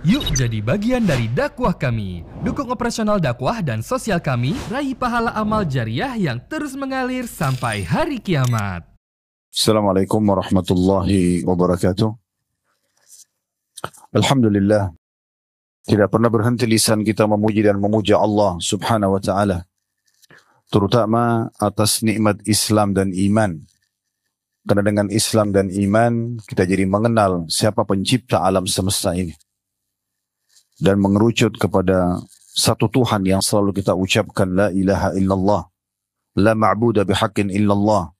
Yuk jadi bagian dari dakwah kami. Dukung operasional dakwah dan sosial kami, raih pahala amal jariah yang terus mengalir sampai hari kiamat. Assalamualaikum warahmatullahi wabarakatuh. Alhamdulillah, tidak pernah berhenti lisan kita memuji dan memuja Allah subhanahu wa ta'ala, terutama atas nikmat Islam dan iman. Karena dengan Islam dan iman kita jadi mengenal siapa pencipta alam semesta ini, dan mengerucut kepada satu Tuhan yang selalu kita ucapkan la ilaha illallah, la ma'buda bihaqqin illallah.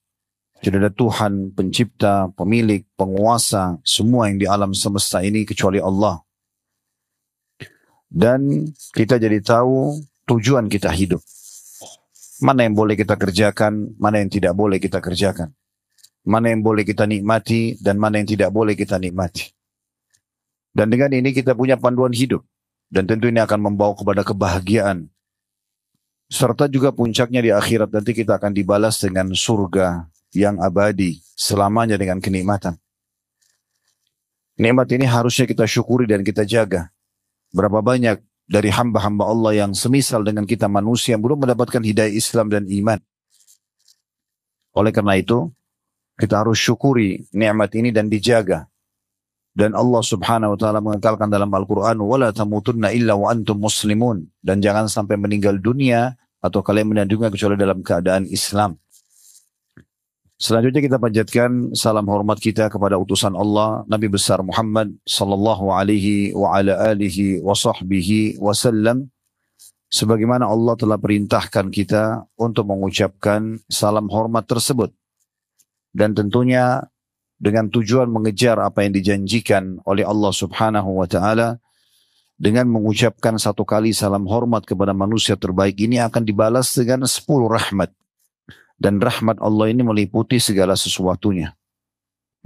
Tidak ada Tuhan, pencipta, pemilik, penguasa, semua yang di alam semesta ini kecuali Allah. Dan kita jadi tahu tujuan kita hidup. Mana yang boleh kita kerjakan, mana yang tidak boleh kita kerjakan. Mana yang boleh kita nikmati, dan mana yang tidak boleh kita nikmati. Dan dengan ini kita punya panduan hidup. Dan tentu ini akan membawa kepada kebahagiaan. Serta juga puncaknya di akhirat nanti kita akan dibalas dengan surga yang abadi selamanya dengan kenikmatan. Nikmat ini harusnya kita syukuri dan kita jaga. Berapa banyak dari hamba-hamba Allah yang semisal dengan kita manusia yang belum mendapatkan hidayah Islam dan iman. Oleh karena itu, kita harus syukuri nikmat ini dan dijaga. Dan Allah subhanahu wa ta'ala mengekalkan dalam Al-Quran, وَلَا تَمُوتُنَّ إِلَّا وَأَنْتُمْ مُسْلِمُونَ. Dan jangan sampai meninggal dunia atau kalian meninggal dunia kecuali dalam keadaan Islam. Selanjutnya kita panjatkan salam hormat kita kepada utusan Allah, Nabi besar Muhammad sallallahu alaihi wa ala alihi wa sahbihi wasallam. Sebagaimana Allah telah perintahkan kita untuk mengucapkan salam hormat tersebut. Dan tentunya dengan tujuan mengejar apa yang dijanjikan oleh Allah subhanahu wa ta'ala. Dengan mengucapkan satu kali salam hormat kepada manusia terbaik ini akan dibalas dengan 10 rahmat. Dan rahmat Allah ini meliputi segala sesuatunya.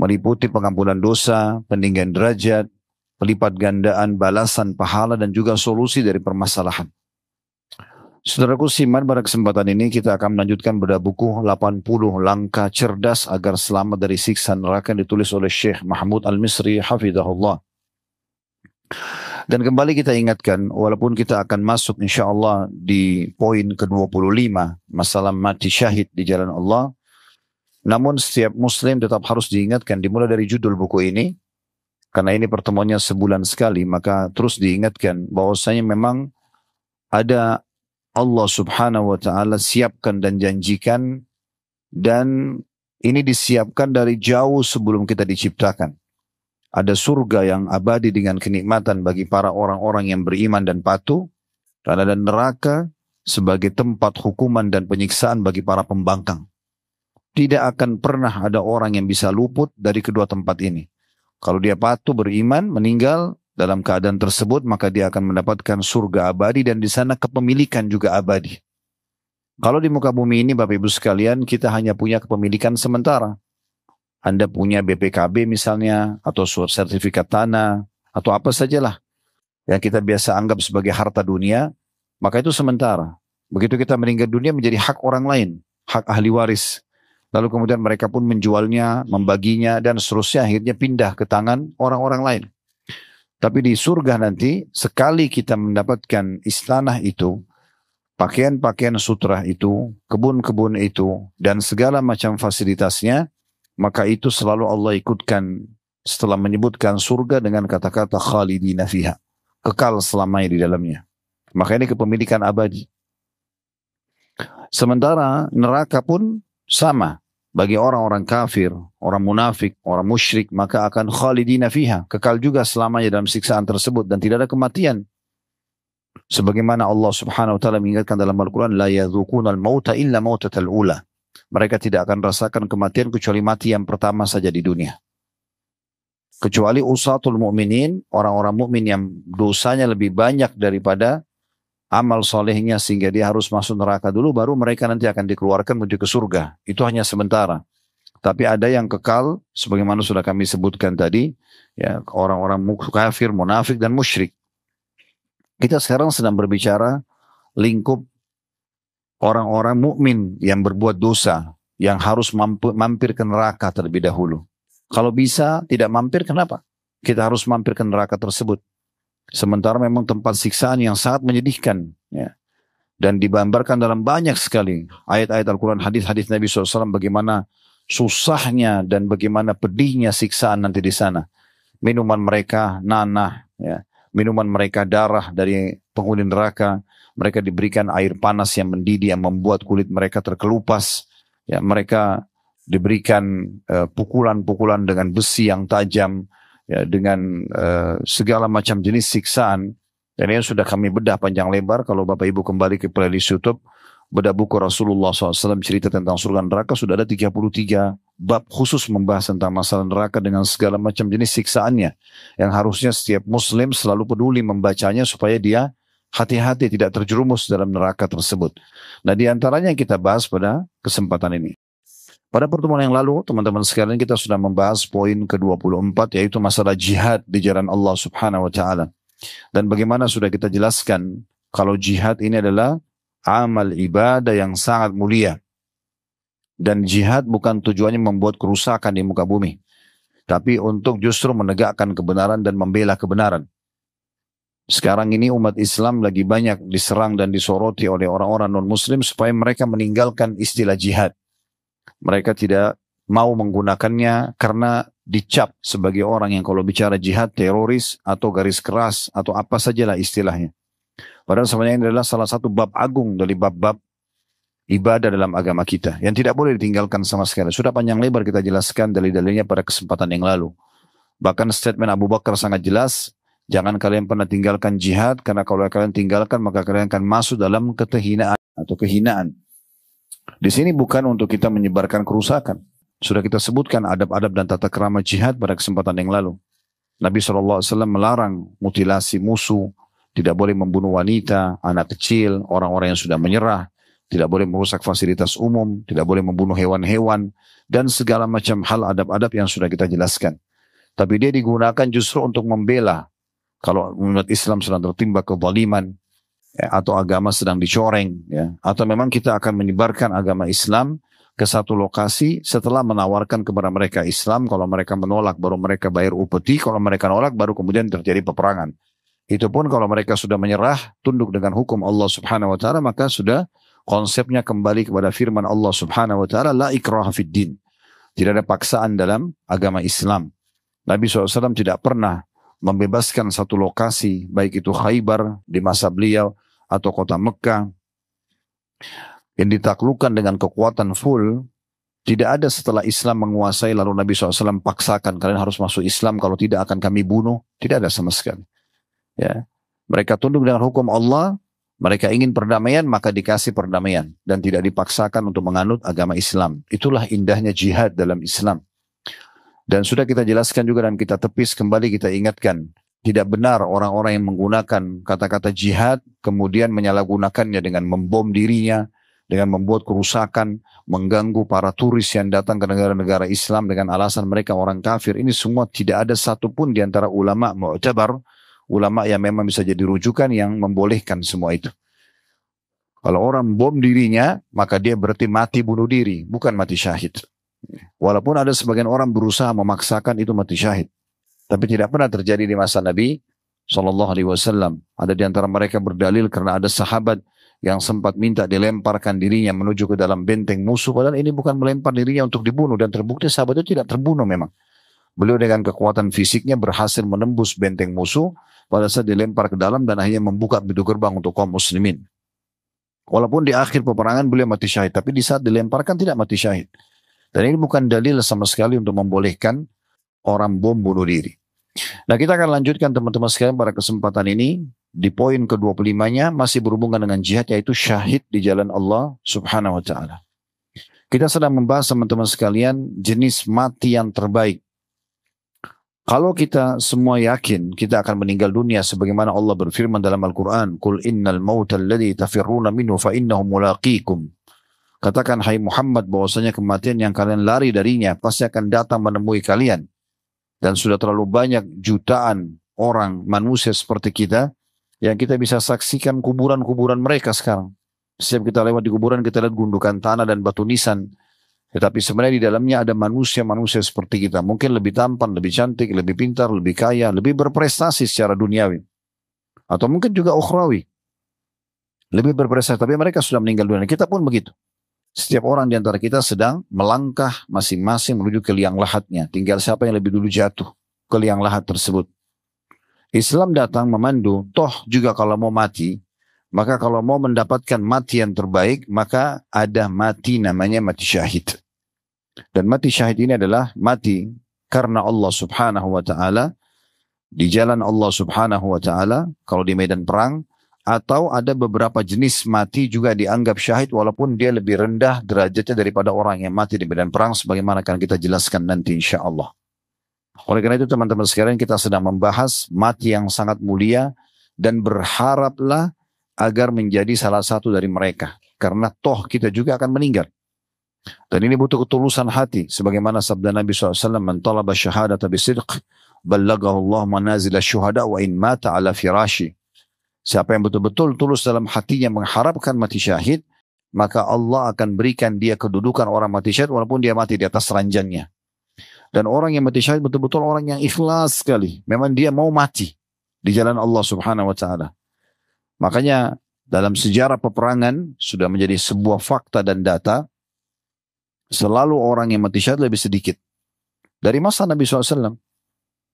Meliputi pengampunan dosa, peninggian derajat, pelipat gandaan, balasan pahala, dan juga solusi dari permasalahan. Saudaraku siman, pada kesempatan ini kita akan melanjutkan pada buku 80 langkah cerdas agar selamat dari siksa neraka yang ditulis oleh Syekh Mahmud Al-Misri hafidhahullah. Dan kembali kita ingatkan, walaupun kita akan masuk insyaAllah di poin ke-25, masalah mati syahid di jalan Allah, namun setiap muslim tetap harus diingatkan, dimulai dari judul buku ini, karena ini pertemuannya sebulan sekali, maka terus diingatkan bahwasanya memang ada Allah subhanahu wa ta'ala siapkan dan janjikan, dan ini disiapkan dari jauh sebelum kita diciptakan. Ada surga yang abadi dengan kenikmatan bagi para orang-orang yang beriman dan patuh, dan ada neraka sebagai tempat hukuman dan penyiksaan bagi para pembangkang. Tidak akan pernah ada orang yang bisa luput dari kedua tempat ini. Kalau dia patuh beriman, meninggal dalam keadaan tersebut, maka dia akan mendapatkan surga abadi, dan di sana kepemilikan juga abadi. Kalau di muka bumi ini Bapak Ibu sekalian, kita hanya punya kepemilikan sementara. Anda punya BPKB misalnya, atau surat sertifikat tanah, atau apa sajalah yang kita biasa anggap sebagai harta dunia, maka itu sementara. Begitu kita meninggal dunia menjadi hak orang lain, hak ahli waris. Lalu kemudian mereka pun menjualnya, membaginya, dan seterusnya akhirnya pindah ke tangan orang-orang lain. Tapi di surga nanti, sekali kita mendapatkan istanah itu, pakaian-pakaian sutra itu, kebun-kebun itu, dan segala macam fasilitasnya, maka itu selalu Allah ikutkan setelah menyebutkan surga dengan kata-kata khalidina fiha, kekal selamanya di dalamnya. Maka ini kepemilikan abadi. Sementara neraka pun sama. Bagi orang-orang kafir, orang munafik, orang musyrik, maka akan khalidina fiha, kekal juga selamanya dalam siksaan tersebut, dan tidak ada kematian. Sebagaimana Allah subhanahu wa ta'ala mengingatkan dalam Al-Quran, la yadhukuna al-mauta illa mautatal ula. Mereka tidak akan rasakan kematian kecuali mati yang pertama saja di dunia. Kecuali usatul mu'minin, orang-orang mukmin yang dosanya lebih banyak daripada amal solehnya sehingga dia harus masuk neraka dulu, baru mereka nanti akan dikeluarkan menuju ke surga. Itu hanya sementara. Tapi ada yang kekal, sebagaimana sudah kami sebutkan tadi, ya, orang-orang kafir, munafik, dan musyrik. Kita sekarang sedang berbicara lingkup orang-orang mukmin yang berbuat dosa, yang harus mampir ke neraka terlebih dahulu. Kalau bisa tidak mampir, kenapa? Kita harus mampir ke neraka tersebut. Sementara memang tempat siksaan yang sangat menyedihkan. Ya. Dan digambarkan dalam banyak sekali ayat-ayat Al-Quran, hadis-hadis Nabi SAW bagaimana susahnya dan bagaimana pedihnya siksaan nanti di sana. Minuman mereka nanah, ya. Minuman mereka darah dari penghuni neraka. Mereka diberikan air panas yang mendidih yang membuat kulit mereka terkelupas. Ya, mereka diberikan pukulan-pukulan dengan besi yang tajam, ya, dengan segala macam jenis siksaan. Dan ini sudah kami bedah panjang lebar. Kalau Bapak Ibu kembali ke playlist YouTube, bedah buku Rasulullah SAW cerita tentang surga neraka, sudah ada 33 bab khusus membahas tentang masalah neraka dengan segala macam jenis siksaannya. Yang harusnya setiap muslim selalu peduli membacanya supaya dia hati-hati tidak terjerumus dalam neraka tersebut. Nah, di antaranya yang kita bahas pada kesempatan ini. Pada pertemuan yang lalu, teman-teman sekalian, kita sudah membahas poin ke-24, yaitu masalah jihad di jalan Allah Subhanahu wa Ta'ala. Dan bagaimana sudah kita jelaskan kalau jihad ini adalah amal ibadah yang sangat mulia. Dan jihad bukan tujuannya membuat kerusakan di muka bumi, tapi untuk justru menegakkan kebenaran dan membela kebenaran. Sekarang ini umat Islam lagi banyak diserang dan disoroti oleh orang-orang non-muslim supaya mereka meninggalkan istilah jihad. Mereka tidak mau menggunakannya karena dicap sebagai orang yang kalau bicara jihad teroris atau garis keras atau apa sajalah istilahnya. Padahal sebenarnya ini adalah salah satu bab agung dari bab-bab ibadah dalam agama kita yang tidak boleh ditinggalkan sama sekali. Sudah panjang lebar kita jelaskan dalil-dalilnya pada kesempatan yang lalu. Bahkan statement Abu Bakar sangat jelas, jangan kalian pernah tinggalkan jihad, karena kalau kalian tinggalkan maka kalian akan masuk dalam kehinaan atau kehinaan. Di sini bukan untuk kita menyebarkan kerusakan. Sudah kita sebutkan adab-adab dan tata krama jihad pada kesempatan yang lalu. Nabi SAW melarang mutilasi musuh, tidak boleh membunuh wanita, anak kecil, orang-orang yang sudah menyerah, tidak boleh merusak fasilitas umum, tidak boleh membunuh hewan-hewan, dan segala macam hal adab-adab yang sudah kita jelaskan. Tapi dia digunakan justru untuk membela kalau umat Islam sedang tertimpa kezaliman, ya, atau agama sedang dicoreng, ya, atau memang kita akan menyebarkan agama Islam ke satu lokasi setelah menawarkan kepada mereka Islam. Kalau mereka menolak baru mereka bayar upeti, kalau mereka nolak baru kemudian terjadi peperangan. Itu pun kalau mereka sudah menyerah, tunduk dengan hukum Allah Subhanahu wa Ta'ala, maka sudah konsepnya kembali kepada firman Allah Subhanahu wa Ta'ala, la ikraha fid din. Tidak ada paksaan dalam agama Islam. Nabi SAW tidak pernah membebaskan satu lokasi, baik itu Khaybar di masa beliau atau kota Mekah yang ditaklukkan dengan kekuatan full. Tidak ada setelah Islam menguasai lalu Nabi SAW paksakan kalian harus masuk Islam, kalau tidak akan kami bunuh. Tidak ada sama sekali. Ya, mereka tunduk dengan hukum Allah. Mereka ingin perdamaian maka dikasih perdamaian dan tidak dipaksakan untuk menganut agama Islam. Itulah indahnya jihad dalam Islam. Dan sudah kita jelaskan juga dan kita tepis kembali, kita ingatkan, tidak benar orang-orang yang menggunakan kata-kata jihad kemudian menyalahgunakannya dengan membom dirinya, dengan membuat kerusakan, mengganggu para turis yang datang ke negara-negara Islam dengan alasan mereka orang kafir. Ini semua tidak ada satupun di antara ulama mu'tabar, ulama yang memang bisa jadi rujukan yang membolehkan semua itu. Kalau orang bom dirinya, maka dia berarti mati bunuh diri, bukan mati syahid. Walaupun ada sebagian orang berusaha memaksakan itu mati syahid. Tapi tidak pernah terjadi di masa Nabi SAW. Ada di antara mereka berdalil karena ada sahabat yang sempat minta dilemparkan dirinya menuju ke dalam benteng musuh. Padahal ini bukan melempar dirinya untuk dibunuh. Dan terbukti sahabat itu tidak terbunuh memang. Beliau dengan kekuatan fisiknya berhasil menembus benteng musuh pada saat dilempar ke dalam dan akhirnya membuka pintu gerbang untuk kaum muslimin. Walaupun di akhir peperangan beliau mati syahid, tapi di saat dilemparkan tidak mati syahid. Dan ini bukan dalil sama sekali untuk membolehkan orang bom bunuh diri. Nah, kita akan lanjutkan teman-teman sekalian pada kesempatan ini di poin ke-25-nya masih berhubungan dengan jihad, yaitu syahid di jalan Allah Subhanahu wa Ta'ala. Kita sedang membahas teman-teman sekalian jenis mati yang terbaik. Kalau kita semua yakin kita akan meninggal dunia sebagaimana Allah berfirman dalam Al-Quran, "Qul innal mauta alladhi tafirruna minhu fa innahu mulaqikum." Katakan hai Muhammad bahwasanya kematian yang kalian lari darinya pasti akan datang menemui kalian. Dan sudah terlalu banyak jutaan orang manusia seperti kita yang kita bisa saksikan kuburan-kuburan mereka sekarang. Setiap kita lewat di kuburan kita lihat gundukan tanah dan batu nisan. Tetapi sebenarnya di dalamnya ada manusia-manusia seperti kita. Mungkin lebih tampan, lebih cantik, lebih pintar, lebih kaya, lebih berprestasi secara duniawi. Atau mungkin juga ukhrawi. Lebih berprestasi, tapi mereka sudah meninggal dunia. Kita pun begitu. Setiap orang di antara kita sedang melangkah masing-masing menuju ke liang lahatnya. Tinggal siapa yang lebih dulu jatuh ke liang lahat tersebut. Islam datang memandu, toh juga kalau mau mati, maka kalau mau mendapatkan mati yang terbaik, maka ada mati namanya mati syahid. Dan mati syahid ini adalah mati karena Allah subhanahu wa ta'ala, di jalan Allah subhanahu wa ta'ala, kalau di medan perang, atau ada beberapa jenis mati juga dianggap syahid walaupun dia lebih rendah derajatnya daripada orang yang mati di medan perang, sebagaimana akan kita jelaskan nanti insya Allah. Oleh karena itu teman-teman sekalian, kita sedang membahas mati yang sangat mulia dan berharaplah agar menjadi salah satu dari mereka. Karena toh kita juga akan meninggal. Dan ini butuh ketulusan hati. Sebagaimana sabda Nabi SAW, "Man talaba syahadata bisidq, ballagahu Allah manazil syuhada wa in mata ala firashi." Siapa yang betul-betul tulus dalam hatinya mengharapkan mati syahid, maka Allah akan berikan dia kedudukan orang mati syahid walaupun dia mati di atas ranjangnya. Dan orang yang mati syahid betul-betul orang yang ikhlas sekali. Memang dia mau mati di jalan Allah subhanahu wa ta'ala. Makanya dalam sejarah peperangan sudah menjadi sebuah fakta dan data, selalu orang yang mati syahid lebih sedikit. Dari masa Nabi SAW.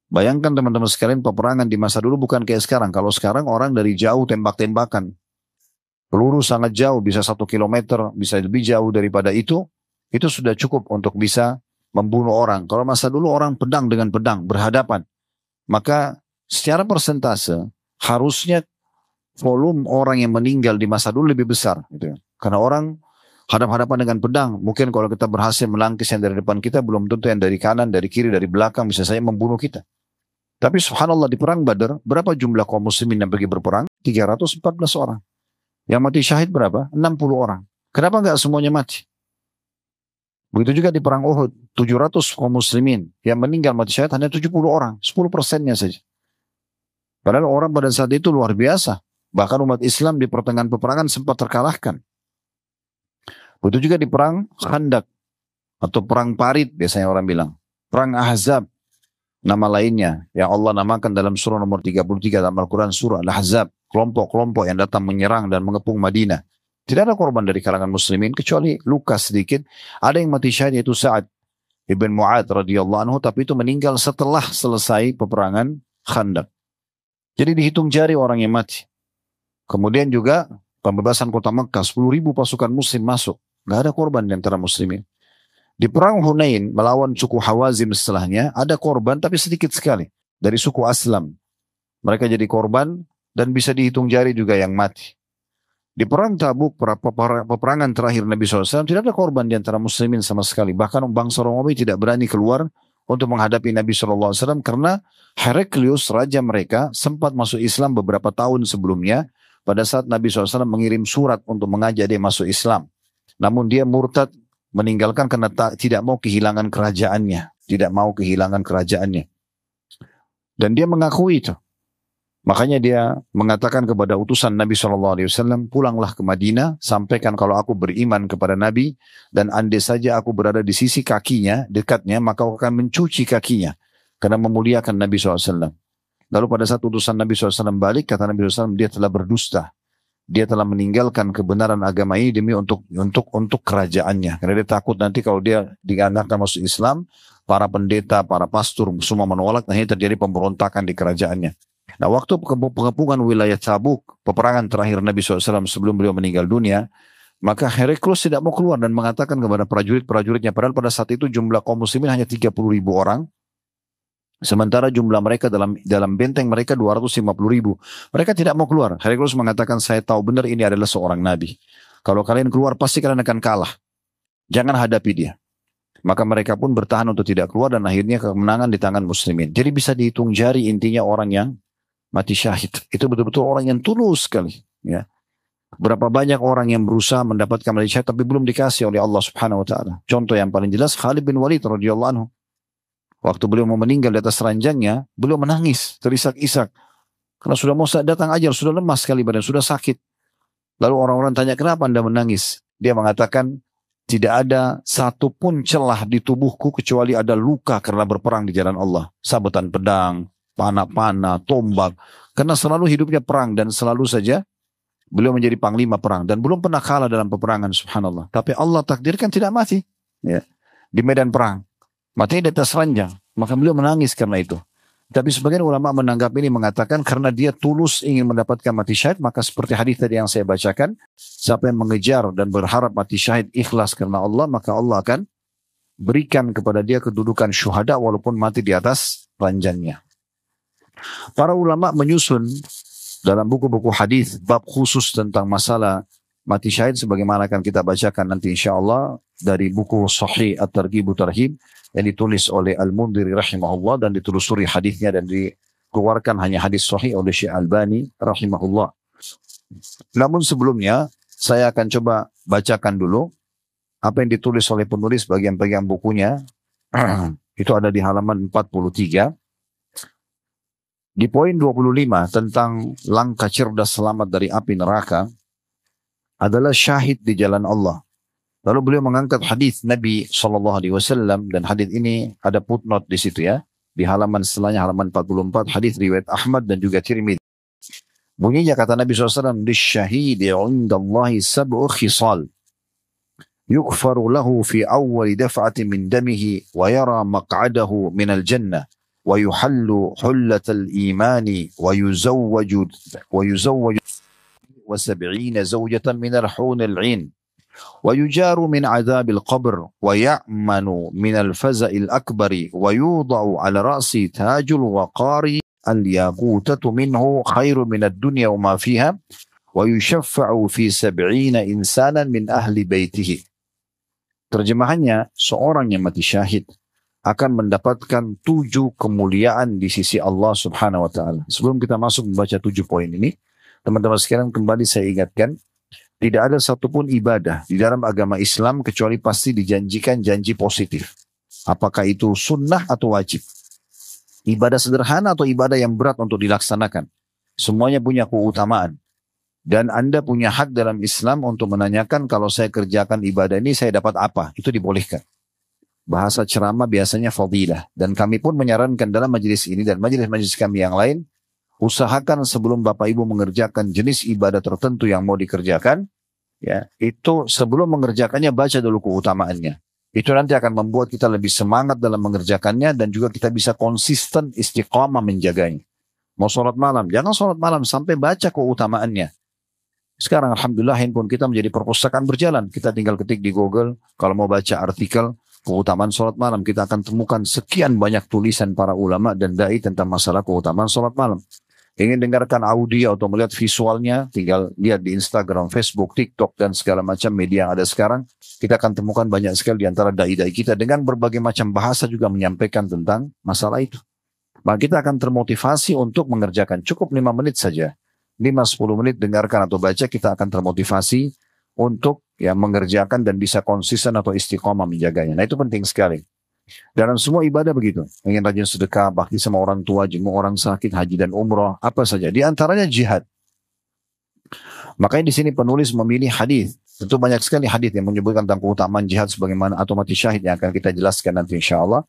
Bayangkan teman-teman sekalian, peperangan di masa dulu bukan kayak sekarang. Kalau sekarang orang dari jauh tembak-tembakan. Peluru sangat jauh, bisa 1 kilometer, bisa lebih jauh daripada itu sudah cukup untuk bisa membunuh orang. Kalau masa dulu orang pedang dengan pedang berhadapan. Maka secara persentase harusnya volume orang yang meninggal di masa dulu lebih besar. Gitu. Karena orang hadap-hadapan dengan pedang. Mungkin kalau kita berhasil melangkis yang dari depan kita, belum tentu yang dari kanan, dari kiri, dari belakang bisa saja membunuh kita. Tapi subhanallah di perang Badar, berapa jumlah kaum muslimin yang pergi berperang? 314 orang. Yang mati syahid berapa? 60 orang. Kenapa enggak semuanya mati? Begitu juga di perang Uhud, 700 kaum muslimin yang meninggal mati syahid hanya 70 orang, 10%-nya saja. Padahal orang pada saat itu luar biasa. Bahkan umat Islam di pertengahan peperangan sempat terkalahkan. Begitu juga di perang Khandak atau perang Parit biasanya orang bilang. Perang Ahzab, nama lainnya yang Allah namakan dalam surah nomor 33 dalam Al-Quran, surah Al-Ahzab, kelompok-kelompok yang datang menyerang dan mengepung Madinah. Tidak ada korban dari kalangan muslimin kecuali luka sedikit. Ada yang mati syahid yaitu Sa'ad ibn Mu'ad radhiyallahu anhu, tapi itu meninggal setelah selesai peperangan Khandak. Jadi dihitung jari orang yang mati. Kemudian juga pembebasan kota Mekah, 10.000 pasukan muslim masuk. Gak ada korban di antara muslimin. Di perang Hunain melawan suku Hawazim setelahnya ada korban tapi sedikit sekali. Dari suku Aslam. Mereka jadi korban dan bisa dihitung jari juga yang mati. Di perang Tabuk, peperangan terakhir Nabi SAW, tidak ada korban di antara muslimin sama sekali. Bahkan bangsa Romawi tidak berani keluar untuk menghadapi Nabi SAW karena Heraklius, raja mereka, sempat masuk Islam beberapa tahun sebelumnya pada saat Nabi SAW mengirim surat untuk mengajak dia masuk Islam. Namun dia murtad, meninggalkan karena tidak mau kehilangan kerajaannya. Tidak mau kehilangan kerajaannya. Dan dia mengakui itu. Makanya dia mengatakan kepada utusan Nabi SAW, pulanglah ke Madinah, sampaikan kalau aku beriman kepada Nabi, dan andai saja aku berada di sisi kakinya, dekatnya, maka aku akan mencuci kakinya. Karena memuliakan Nabi SAW. Lalu pada saat utusan Nabi SAW balik, kata Nabi SAW, dia telah berdusta. Dia telah meninggalkan kebenaran agama ini demi untuk kerajaannya. Karena dia takut nanti kalau dia diantarkan masuk Islam, para pendeta, para pastor semua menolak, dan ini terjadi pemberontakan di kerajaannya. Nah, waktu pengepungan wilayah Tabuk, peperangan terakhir Nabi SAW sebelum beliau meninggal dunia, maka Heraklius tidak mau keluar dan mengatakan kepada prajurit-prajuritnya, padahal pada saat itu jumlah kaum muslimin hanya 30.000 orang, sementara jumlah mereka dalam benteng mereka 250.000. Mereka tidak mau keluar. Heraklius mengatakan, saya tahu benar ini adalah seorang nabi. Kalau kalian keluar pasti kalian akan kalah. Jangan hadapi dia. Maka mereka pun bertahan untuk tidak keluar dan akhirnya kemenangan di tangan muslimin. Jadi bisa dihitung jari intinya orang yang mati syahid. Itu betul-betul orang yang tulus sekali. Ya. Berapa banyak orang yang berusaha mendapatkan mati syahid tapi belum dikasih oleh Allah Subhanahu Wa Taala. Contoh yang paling jelas Khalid bin Walid radhiyallahu anhu. Waktu beliau mau meninggal di atas ranjangnya, beliau menangis, terisak-isak. Karena sudah mau datang ajal, sudah lemas sekali badan, sudah sakit. Lalu orang-orang tanya, kenapa Anda menangis? Dia mengatakan, tidak ada satupun celah di tubuhku kecuali ada luka karena berperang di jalan Allah. Sabetan pedang, panah-panah, tombak. Karena selalu hidupnya perang dan selalu saja beliau menjadi panglima perang. Dan belum pernah kalah dalam peperangan, subhanallah. Tapi Allah takdirkan tidak mati ya, di medan perang. Matinya di atas ranjang. Maka beliau menangis karena itu. Tapi sebagian ulama menanggap ini, mengatakan karena dia tulus ingin mendapatkan mati syahid, maka seperti hadis tadi yang saya bacakan, siapa yang mengejar dan berharap mati syahid ikhlas karena Allah, maka Allah akan berikan kepada dia kedudukan syuhada walaupun mati di atas ranjangnya. Para ulama menyusun dalam buku-buku hadis bab khusus tentang masalah mati syahid sebagaimana akan kita bacakan nanti insyaallah dari buku Sahih At-Targhib Tarhib yang ditulis oleh Al-Mundhiri rahimahullah dan ditelusuri hadisnya dan dikeluarkan hanya hadis sahih oleh Syekh Albani rahimahullah. Namun sebelumnya saya akan coba bacakan dulu apa yang ditulis oleh penulis bagian-bagian bukunya. Itu ada di halaman 43. Di poin 25 tentang langkah cerdas selamat dari api neraka adalah syahid di jalan Allah. Lalu beliau mengangkat hadis Nabi SAW dan hadis ini ada footnote di situ ya. Di halaman setelahnya halaman 44 hadis riwayat Ahmad dan juga Tirmidzi. Bunyinya kata Nabi SAW, "Lisyahidi 'indallahi sab'u khisal. Yughfaru lahu fi awwali daf'atin min damihi wa yara maq'adahu min al-jannah wa yuhallu hullatal imani wa yuzawwaju wa sab'ina zawjatan min al-hunil 'in. ويجار من عذاب القبر ويأمن من الفزع الأكبر ويوضع على رأسه تاج الوقار الياقوتة منه خير من الدنيا وما فيها ويشفع في 70 إنسانا من أهل بيته." Terjemahannya, seorang yang mati syahid akan mendapatkan 7 kemuliaan di sisi Allah Subhanahu wa taala. Sebelum kita masuk membaca 7 poin ini, teman-teman sekalian kembali saya ingatkan, tidak ada satupun ibadah di dalam agama Islam kecuali pasti dijanjikan janji positif. Apakah itu sunnah atau wajib? Ibadah sederhana atau ibadah yang berat untuk dilaksanakan. Semuanya punya keutamaan. Dan Anda punya hak dalam Islam untuk menanyakan kalau saya kerjakan ibadah ini saya dapat apa? Itu dibolehkan. Bahasa ceramah biasanya fadilah. Dan kami pun menyarankan dalam majelis ini dan majelis-majelis kami yang lain, usahakan sebelum Bapak Ibu mengerjakan jenis ibadah tertentu yang mau dikerjakan, ya, itu sebelum mengerjakannya baca dulu keutamaannya. Itu nanti akan membuat kita lebih semangat dalam mengerjakannya dan juga kita bisa konsisten istiqamah menjaganya. Mau sholat malam, jangan sholat malam sampai baca keutamaannya. Sekarang alhamdulillah handphone kita menjadi perpustakaan berjalan. Kita tinggal ketik di Google, kalau mau baca artikel keutamaan sholat malam, kita akan temukan sekian banyak tulisan para ulama dan dai tentang masalah keutamaan sholat malam. Ingin dengarkan audio atau melihat visualnya, tinggal lihat di Instagram, Facebook, TikTok, dan segala macam media yang ada sekarang. Kita akan temukan banyak sekali di antara dai-dai kita dengan berbagai macam bahasa juga menyampaikan tentang masalah itu. Maka kita akan termotivasi untuk mengerjakan. Cukup 5 menit saja. 5-10 menit dengarkan atau baca, kita akan termotivasi untuk ya mengerjakan dan bisa konsisten atau istiqomah menjaganya. Nah itu penting sekali. Dalam semua ibadah begitu. Ingin rajin sedekah, bakti sama orang tua, jenguk orang sakit, haji dan umrah, apa saja. Di antaranya jihad. Makanya di sini penulis memilih hadis. Tentu banyak sekali hadis yang menyebutkan tentang keutamaan jihad sebagaimana atau mati syahid yang akan kita jelaskan nanti insyaAllah.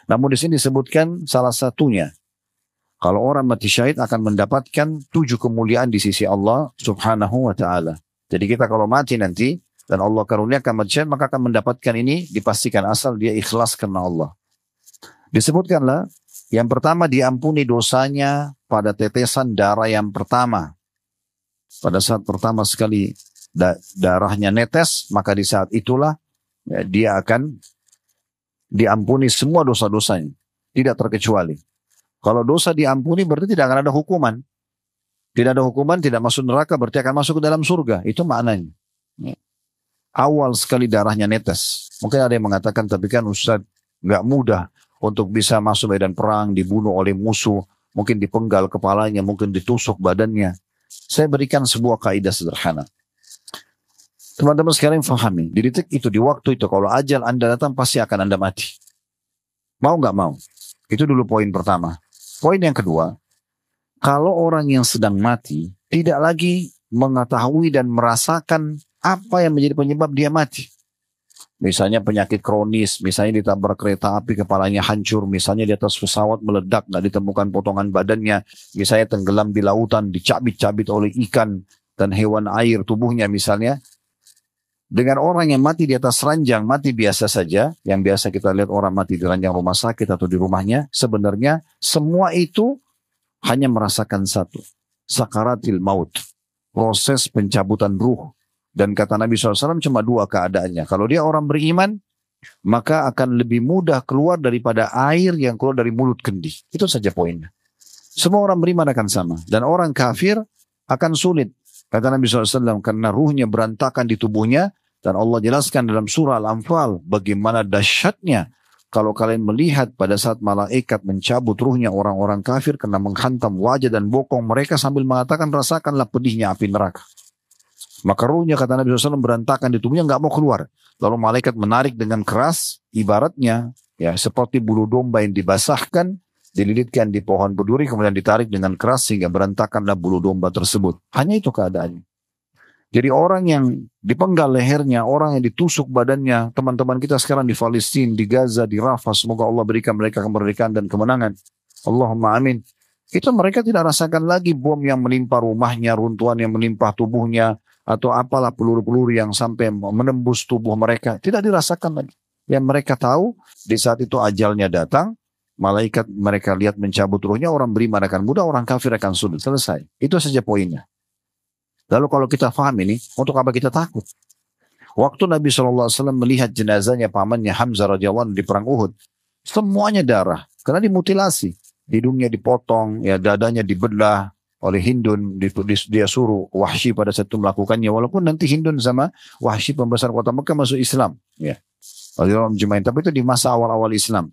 Namun di sini disebutkan salah satunya. Kalau orang mati syahid akan mendapatkan 7 kemuliaan di sisi Allah Subhanahu wa ta'ala. Jadi kita kalau mati nanti, dan Allah karuniakan mati syahid, maka akan mendapatkan ini dipastikan asal dia ikhlas karena Allah. Disebutkanlah, yang pertama diampuni dosanya pada tetesan darah yang pertama. Pada saat pertama sekali darahnya netes, maka di saat itulah ya, dia akan diampuni semua dosa-dosanya. Tidak terkecuali. Kalau dosa diampuni berarti tidak akan ada hukuman. Tidak ada hukuman, tidak masuk neraka, berarti akan masuk ke dalam surga. Itu maknanya. Awal sekali darahnya netes. Mungkin ada yang mengatakan, tapi kan Ustaz nggak mudah untuk bisa masuk medan perang, dibunuh oleh musuh, mungkin dipenggal kepalanya, mungkin ditusuk badannya. Saya berikan sebuah kaidah sederhana. Teman-teman sekalian fahami, di detik itu, di waktu itu, kalau ajal Anda datang pasti akan Anda mati. Mau nggak mau? Itu dulu poin pertama. Poin yang kedua, kalau orang yang sedang mati tidak lagi mengetahui dan merasakan apa yang menjadi penyebab dia mati. Misalnya penyakit kronis, misalnya ditabrak kereta api kepalanya hancur, misalnya di atas pesawat meledak nggak ditemukan potongan badannya, misalnya tenggelam di lautan dicabit-cabit oleh ikan dan hewan air tubuhnya misalnya. Dengan orang yang mati di atas ranjang, mati biasa saja, yang biasa kita lihat orang mati di ranjang rumah sakit atau di rumahnya, sebenarnya semua itu hanya merasakan satu, sakaratil maut, proses pencabutan ruh. Dan kata Nabi SAW cuma dua keadaannya. Kalau dia orang beriman, maka akan lebih mudah keluar daripada air yang keluar dari mulut kendi. Itu saja poinnya. Semua orang beriman akan sama. Dan orang kafir akan sulit. Kata Nabi SAW, karena ruhnya berantakan di tubuhnya. Dan Allah jelaskan dalam surah Al-Anfal, bagaimana dahsyatnya kalau kalian melihat pada saat malaikat mencabut ruhnya orang-orang kafir karena menghantam wajah dan bokong mereka sambil mengatakan, rasakanlah pedihnya api neraka. Maka ruhnya, kata Nabi SAW, berantakan di tubuhnya, nggak mau keluar. Lalu malaikat menarik dengan keras, ibaratnya ya seperti bulu domba yang dibasahkan, dililitkan di pohon berduri, kemudian ditarik dengan keras sehingga berantakanlah bulu domba tersebut. Hanya itu keadaannya. Jadi orang yang dipenggal lehernya, orang yang ditusuk badannya, teman-teman kita sekarang di Palestina, di Gaza, di Rafah, semoga Allah berikan mereka kemerdekaan dan kemenangan. Allahumma amin. Itu mereka tidak rasakan lagi bom yang menimpa rumahnya, runtuhan yang menimpa tubuhnya, atau apalah peluru-peluru yang sampai menembus tubuh mereka. Tidak dirasakan lagi. Yang mereka tahu, di saat itu ajalnya datang, malaikat mereka lihat mencabut ruhnya, orang beriman akan mudah, orang kafir akan sulit. Selesai. Itu saja poinnya. Lalu kalau kita paham ini, untuk apa kita takut? Waktu Nabi SAW melihat jenazahnya pamannya Hamzah radhiyallahu anhu di perang Uhud, semuanya darah, karena dimutilasi. Hidungnya dipotong, ya dadanya dibelah oleh Hindun, dia suruh Wahsy pada saat itu melakukannya, walaupun nanti Hindun sama Wahsy pembesar kota Mekah masuk Islam, ya. Tapi itu di masa awal-awal Islam.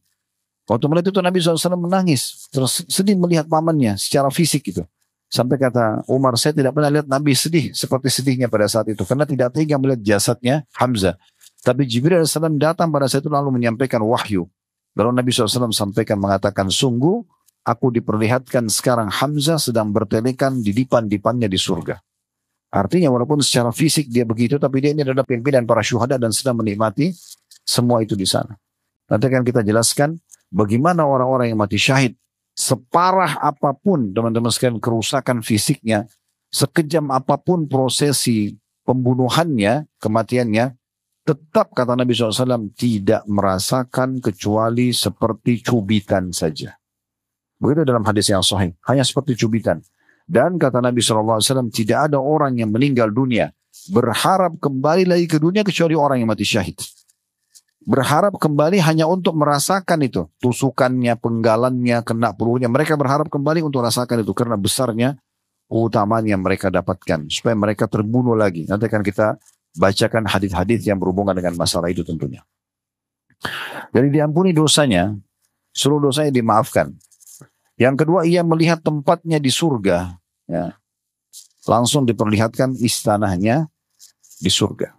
Waktu melihat itu Nabi SAW menangis, terus sedih melihat pamannya secara fisik itu. Sampai kata Umar, saya tidak pernah lihat Nabi sedih seperti sedihnya pada saat itu, karena tidak tega melihat jasadnya Hamzah. Tapi Jibril AS datang pada saat itu lalu menyampaikan wahyu. Lalu Nabi SAW sampaikan mengatakan, sungguh aku diperlihatkan sekarang Hamzah sedang bertelekan di dipan-dipannya di surga. Artinya walaupun secara fisik dia begitu, tapi dia ini adalah pimpinan para syuhada dan sedang menikmati semua itu di sana. Nanti akan kita jelaskan bagaimana orang-orang yang mati syahid, separah apapun teman-teman sekalian kerusakan fisiknya, sekejam apapun prosesi pembunuhannya, kematiannya, tetap kata Nabi SAW tidak merasakan kecuali seperti cubitan saja. Begitu dalam hadis yang sahih, hanya seperti cubitan. Dan kata Nabi SAW, tidak ada orang yang meninggal dunia berharap kembali lagi ke dunia kecuali orang yang mati syahid. Berharap kembali hanya untuk merasakan itu, tusukannya, penggalannya, kena pelurunya. Mereka berharap kembali untuk rasakan itu karena besarnya keutamaan yang mereka dapatkan, supaya mereka terbunuh lagi. Nanti akan kita bacakan hadis-hadis yang berhubungan dengan masalah itu tentunya. Jadi diampuni dosanya, seluruh dosanya dimaafkan. Yang kedua, ia melihat tempatnya di surga, ya. Langsung diperlihatkan istananya di surga.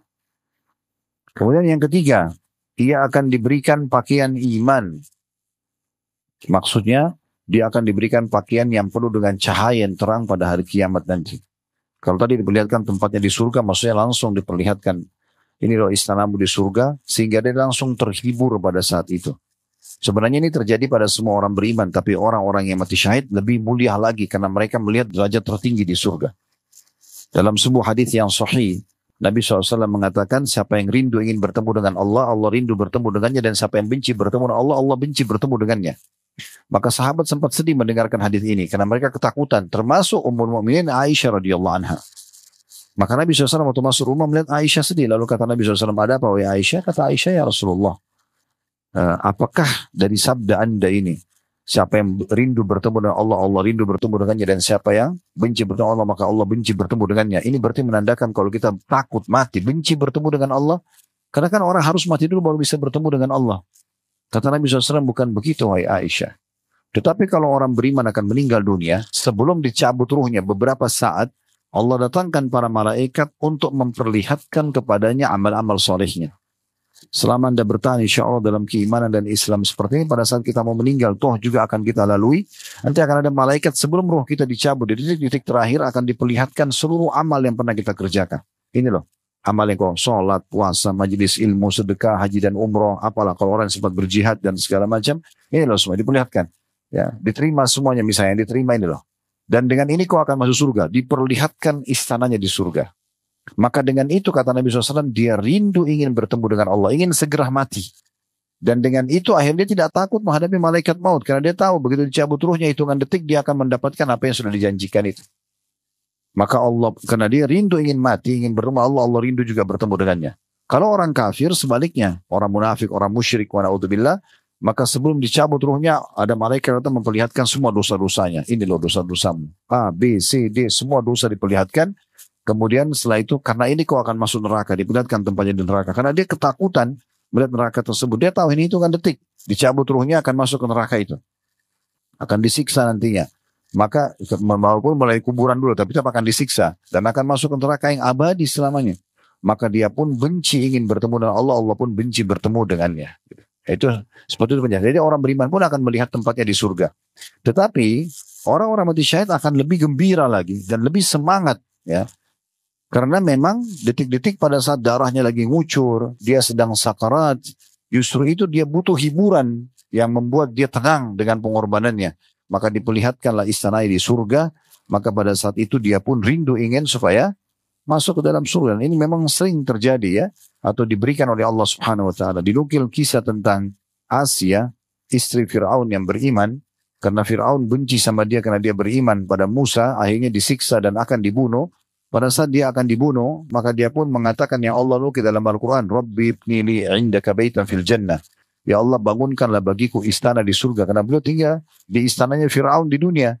Kemudian yang ketiga, ia akan diberikan pakaian iman. Maksudnya, dia akan diberikan pakaian yang penuh dengan cahaya yang terang pada hari kiamat nanti. Kalau tadi diperlihatkan tempatnya di surga, maksudnya langsung diperlihatkan, ini loh istanamu di surga, sehingga dia langsung terhibur pada saat itu. Sebenarnya ini terjadi pada semua orang beriman, tapi orang-orang yang mati syahid lebih mulia lagi, karena mereka melihat derajat tertinggi di surga. Dalam sebuah hadis yang sahih, Nabi SAW mengatakan, siapa yang rindu ingin bertemu dengan Allah, Allah rindu bertemu dengannya, dan siapa yang benci bertemu dengan Allah, Allah benci bertemu dengannya. Maka sahabat sempat sedih mendengarkan hadis ini, karena mereka ketakutan, termasuk Ummul Mukminin Aisyah radhiyallahu anha. Maka Nabi SAW waktu masuk rumah melihat Aisyah sedih, lalu kata Nabi SAW, ada apa wahai Aisyah? Kata Aisyah, ya Rasulullah, apakah dari sabda anda ini, siapa yang rindu bertemu dengan Allah, Allah rindu bertemu dengannya, dan siapa yang benci bertemu Allah, maka Allah benci bertemu dengannya. Ini berarti menandakan kalau kita takut mati, benci bertemu dengan Allah, karena kan orang harus mati dulu baru bisa bertemu dengan Allah. Kata Nabi SAW, bukan begitu wahai Aisyah. Tetapi kalau orang beriman akan meninggal dunia, sebelum dicabut ruhnya beberapa saat, Allah datangkan para malaikat untuk memperlihatkan kepadanya amal-amal solehnya. Selama anda bertahan insya Allah dalam keimanan dan Islam seperti ini, pada saat kita mau meninggal, toh juga akan kita lalui. Nanti akan ada malaikat sebelum roh kita dicabut, di titik-titik terakhir akan diperlihatkan seluruh amal yang pernah kita kerjakan. Ini loh, amal yang kau sholat, puasa, majelis ilmu, sedekah, haji dan umroh, apalah kalau orang sempat berjihad dan segala macam, ini loh semua diperlihatkan. Ya, diterima semuanya misalnya, diterima ini loh. Dan dengan ini kau akan masuk surga, diperlihatkan istananya di surga. Maka dengan itu kata Nabi SAW, dia rindu ingin bertemu dengan Allah, ingin segera mati. Dan dengan itu akhirnya dia tidak takut menghadapi malaikat maut, karena dia tahu begitu dicabut ruhnya hitungan detik dia akan mendapatkan apa yang sudah dijanjikan itu. Maka Allah, karena dia rindu ingin mati, ingin bertemu Allah, Allah rindu juga bertemu dengannya. Kalau orang kafir sebaliknya, orang munafik, orang musyrik, wa na'udzubillah, maka sebelum dicabut ruhnya ada malaikat datang memperlihatkan semua dosa-dosanya. Ini loh dosa-dosamu. A, B, C, D, semua dosa diperlihatkan. Kemudian setelah itu karena ini kau akan masuk neraka, diperlihatkan tempatnya di neraka. Karena dia ketakutan melihat neraka tersebut. Dia tahu ini itu kan detik. Dicabut ruhnya akan masuk ke neraka itu. Akan disiksa nantinya. Maka walaupun mulai kuburan dulu, tapi tetap akan disiksa dan akan masuk ke neraka yang abadi selamanya. Maka dia pun benci ingin bertemu dengan Allah, Allah pun benci bertemu dengannya. Itu seperti itu penjelasan. Jadi orang beriman pun akan melihat tempatnya di surga. Tetapi orang-orang mati syahid akan lebih gembira lagi dan lebih semangat, ya. Karena memang detik-detik pada saat darahnya lagi ngucur, dia sedang sakarat, justru itu dia butuh hiburan yang membuat dia tenang dengan pengorbanannya. Maka diperlihatkanlah istana di surga, maka pada saat itu dia pun rindu ingin supaya masuk ke dalam surga. Dan ini memang sering terjadi ya, atau diberikan oleh Allah Subhanahu wa taala. Dinukil kisah tentang Asia, istri Firaun yang beriman, karena Firaun benci sama dia karena dia beriman pada Musa, akhirnya disiksa dan akan dibunuh. Pada saat dia akan dibunuh, maka dia pun mengatakan, ya Allah, nukil dalam Al-Quran, Rabbi ibni li indaka baitan fil jannah. Ya Allah, bangunkanlah bagiku istana di surga. Karena beliau tinggal di istananya Firaun di dunia.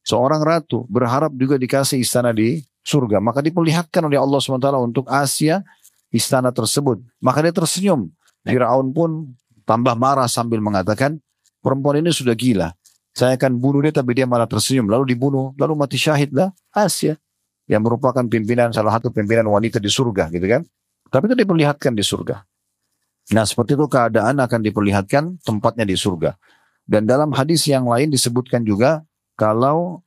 Seorang ratu berharap juga dikasih istana di surga. Maka diperlihatkan oleh Allah SWT untuk Asia istana tersebut. Maka dia tersenyum. Firaun pun tambah marah sambil mengatakan, perempuan ini sudah gila. Saya akan bunuh dia, tapi dia malah tersenyum. Lalu dibunuh, lalu mati syahidlah Asia, yang merupakan pimpinan, salah satu pimpinan wanita di surga gitu kan. Tapi itu diperlihatkan di surga. Nah seperti itu keadaan akan diperlihatkan tempatnya di surga. Dan dalam hadis yang lain disebutkan juga kalau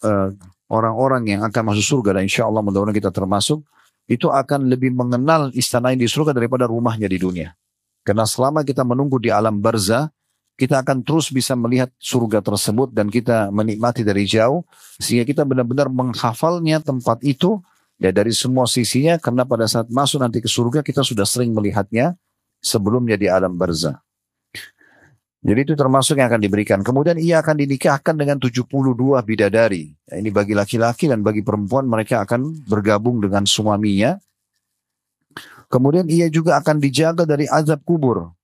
orang-orang yang akan masuk surga, dan insya Allah mudah-mudahan kita termasuk, itu akan lebih mengenal istana di surga daripada rumahnya di dunia. Karena selama kita menunggu di alam barzah, kita akan terus bisa melihat surga tersebut dan kita menikmati dari jauh, sehingga kita benar-benar menghafalnya tempat itu ya dari semua sisinya, karena pada saat masuk nanti ke surga kita sudah sering melihatnya sebelumnya di alam barzah. Jadi itu termasuk yang akan diberikan. Kemudian ia akan dinikahkan dengan 72 bidadari. Ya, ini bagi laki-laki dan bagi perempuan mereka akan bergabung dengan suaminya. Kemudian ia juga akan dijaga dari azab kubur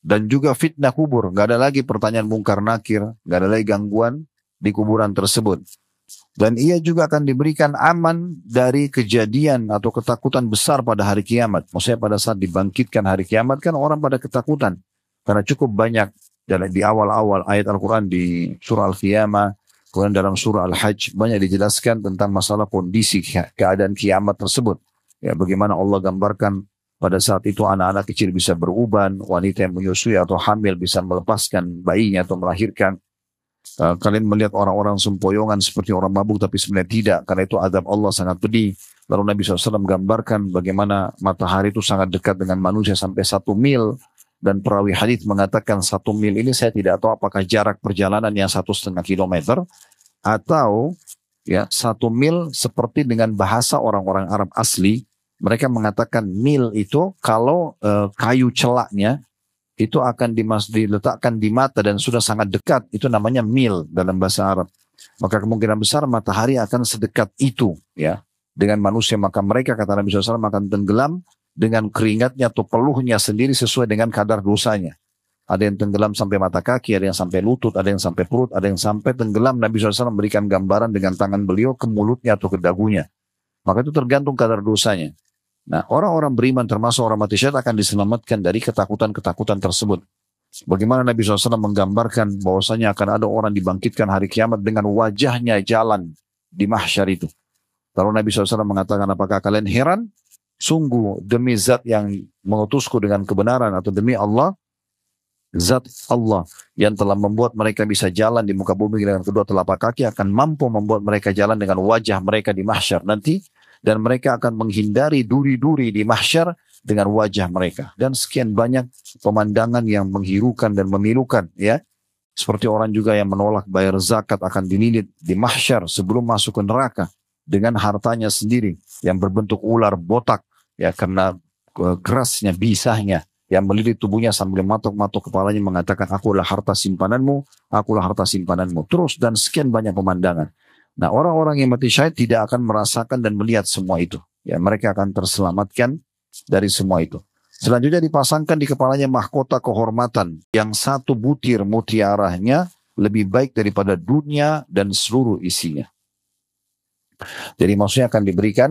dan juga fitnah kubur. Gak ada lagi pertanyaan mungkar nakir, gak ada lagi gangguan di kuburan tersebut. Dan ia juga akan diberikan aman dari kejadian atau ketakutan besar pada hari kiamat. Maksudnya pada saat dibangkitkan hari kiamat kan orang pada ketakutan. Karena cukup banyak di awal-awal ayat Al-Quran di surah Al-Qiyamah, kemudian dalam surah Al-Hajj banyak dijelaskan tentang masalah kondisi keadaan kiamat tersebut. Ya, bagaimana Allah gambarkan pada saat itu anak-anak kecil bisa beruban, wanita yang menyusui atau hamil bisa melepaskan bayinya atau melahirkan. Kalian melihat orang-orang sempoyongan seperti orang mabuk, tapi sebenarnya tidak, karena itu azab Allah sangat pedih. Lalu Nabi SAW gambarkan bagaimana matahari itu sangat dekat dengan manusia sampai 1 mil. Dan perawi hadits mengatakan 1 mil ini saya tidak tahu apakah jarak perjalanan yang 1,5 kilometer atau ya 1 mil seperti dengan bahasa orang-orang Arab asli. Mereka mengatakan mil itu kalau kayu celaknya itu akan diletakkan di mata dan sudah sangat dekat, itu namanya mil dalam bahasa Arab. Maka kemungkinan besar matahari akan sedekat itu ya dengan manusia. Maka mereka, kata Nabi SAW, akan tenggelam dengan keringatnya atau peluhnya sendiri sesuai dengan kadar dosanya. Ada yang tenggelam sampai mata kaki, ada yang sampai lutut, ada yang sampai perut, ada yang sampai tenggelam. Nabi SAW memberikan gambaran dengan tangan beliau ke mulutnya atau ke dagunya. Maka itu tergantung kadar dosanya. Nah, orang-orang beriman termasuk orang mati syahid akan diselamatkan dari ketakutan-ketakutan tersebut. Bagaimana Nabi SAW menggambarkan bahwasanya akan ada orang dibangkitkan hari kiamat dengan wajahnya jalan di mahsyar itu. Lalu Nabi SAW mengatakan, apakah kalian heran? Sungguh demi zat yang mengutusku dengan kebenaran, atau demi Allah, zat Allah yang telah membuat mereka bisa jalan di muka bumi dengan kedua telapak kaki akan mampu membuat mereka jalan dengan wajah mereka di mahsyar nanti. dan mereka akan menghindari duri-duri di mahsyar dengan wajah mereka. Dan sekian banyak pemandangan yang menghirukan dan memilukan, ya. Seperti orang juga yang menolak bayar zakat akan dililit di mahsyar sebelum masuk ke neraka dengan hartanya sendiri yang berbentuk ular botak, ya, karena kerasnya bisahnya yang melilit tubuhnya sambil matok-matok kepalanya mengatakan, akulah harta simpananmu, akulah harta simpananmu. Terus dan sekian banyak pemandangan. Nah, orang-orang yang mati syahid tidak akan merasakan dan melihat semua itu. Ya, mereka akan terselamatkan dari semua itu. Selanjutnya dipasangkan di kepalanya mahkota kehormatan yang satu butir mutiaranya lebih baik daripada dunia dan seluruh isinya. Jadi maksudnya akan diberikan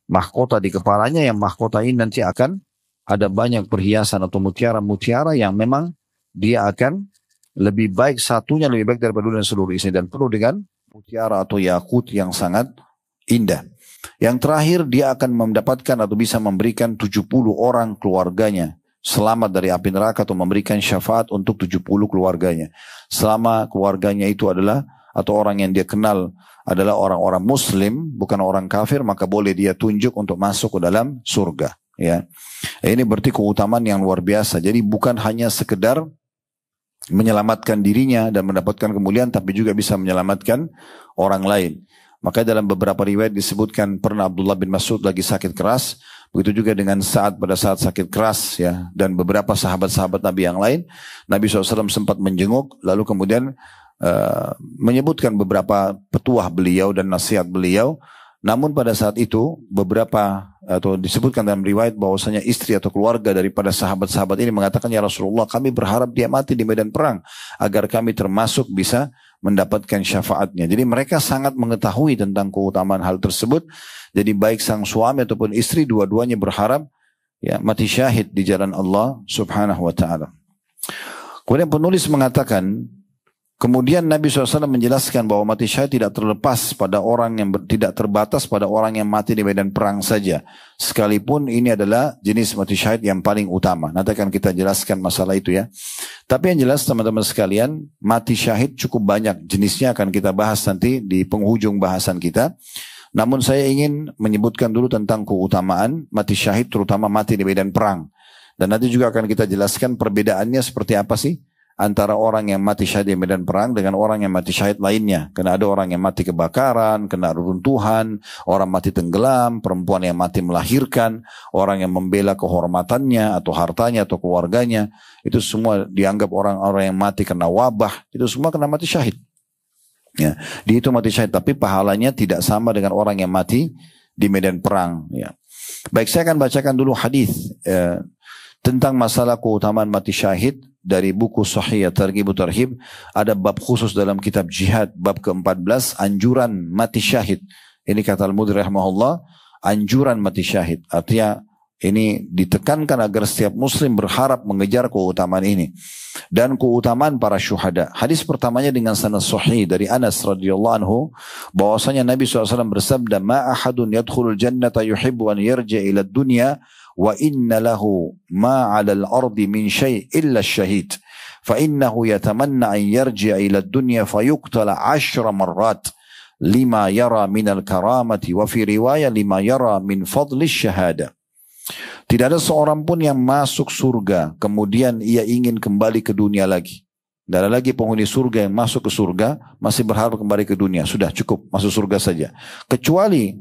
mahkota di kepalanya, yang mahkota ini nanti akan ada banyak perhiasan atau mutiara-mutiara yang memang dia akan lebih baik, satunya lebih baik daripada dunia dan seluruh isinya, dan penuh dengan mutiara atau yakut yang sangat indah. Yang terakhir, dia akan mendapatkan atau bisa memberikan 70 orang keluarganya selamat dari api neraka, atau memberikan syafaat untuk 70 keluarganya. Selama keluarganya itu adalah, atau orang yang dia kenal adalah orang-orang muslim, bukan orang kafir, maka boleh dia tunjuk untuk masuk ke dalam surga. Ya, ini berarti keutamaan yang luar biasa. Jadi bukan hanya sekedar menyelamatkan dirinya dan mendapatkan kemuliaan, tapi juga bisa menyelamatkan orang lain. Maka dalam beberapa riwayat disebutkan pernah Abdullah bin Mas'ud lagi sakit keras, begitu juga dengan Sa'ad pada saat sakit keras, ya, dan beberapa sahabat-sahabat Nabi yang lain. Nabi SAW sempat menjenguk, lalu kemudian menyebutkan beberapa petuah beliau dan nasihat beliau. Namun pada saat itu beberapa, atau disebutkan dalam riwayat bahwasanya istri atau keluarga daripada sahabat-sahabat ini mengatakan, ya Rasulullah, kami berharap dia mati di medan perang agar kami termasuk bisa mendapatkan syafaatnya. Jadi mereka sangat mengetahui tentang keutamaan hal tersebut. Jadi baik sang suami ataupun istri, dua-duanya berharap, ya, mati syahid di jalan Allah Subhanahu wa taala. Kemudian penulis mengatakan, kemudian Nabi SAW menjelaskan bahwa mati syahid tidak terlepas pada orang yang tidak terbatas pada orang yang mati di medan perang saja. Sekalipun ini adalah jenis mati syahid yang paling utama. Nanti akan kita jelaskan masalah itu, ya. Tapi yang jelas teman-teman sekalian, mati syahid cukup banyak jenisnya, akan kita bahas nanti di penghujung bahasan kita. Namun saya ingin menyebutkan dulu tentang keutamaan mati syahid, terutama mati di medan perang. Dan nanti juga akan kita jelaskan perbedaannya seperti apa sih antara orang yang mati syahid di medan perang dengan orang yang mati syahid lainnya. Karena ada orang yang mati kebakaran, kena runtuhan, orang mati tenggelam, perempuan yang mati melahirkan, orang yang membela kehormatannya atau hartanya atau keluarganya. Itu semua dianggap orang-orang yang mati karena wabah. Itu semua kena mati syahid. Ya, di itu mati syahid, tapi pahalanya tidak sama dengan orang yang mati di medan perang. Ya. Baik, saya akan bacakan dulu hadis tentang masalah keutamaan mati syahid dari buku Sahih Targhib Tarhib. Ada bab khusus dalam kitab jihad, bab ke-14, anjuran mati syahid. Ini kata Al-Mudhir rahimahullah, anjuran mati syahid. Artinya ini ditekankan agar setiap muslim berharap mengejar keutamaan ini dan keutamaan para syuhada. Hadis pertamanya dengan sanad sahih dari Anas radhiyallahu anhu, bahwasanya Nabi SAW bersabda, ma ahadun yadkhulul jannata yuhibbu an yarji ila dunya wa inna lahu ma 'ala al-ardi min syai' illa asy-syahid fa innahu yatamanna an yarji'a ila ad-dunya fayuqtala 10 marrat lima yara min al-karamati wa fi riwayah lima yara min fadli asy-syahada. Tidak ada seorang pun yang masuk surga kemudian ia ingin kembali ke dunia lagi. Tidak ada lagi penghuni surga yang masuk ke surga masih berharap kembali ke dunia. Sudah cukup masuk surga saja. Kecuali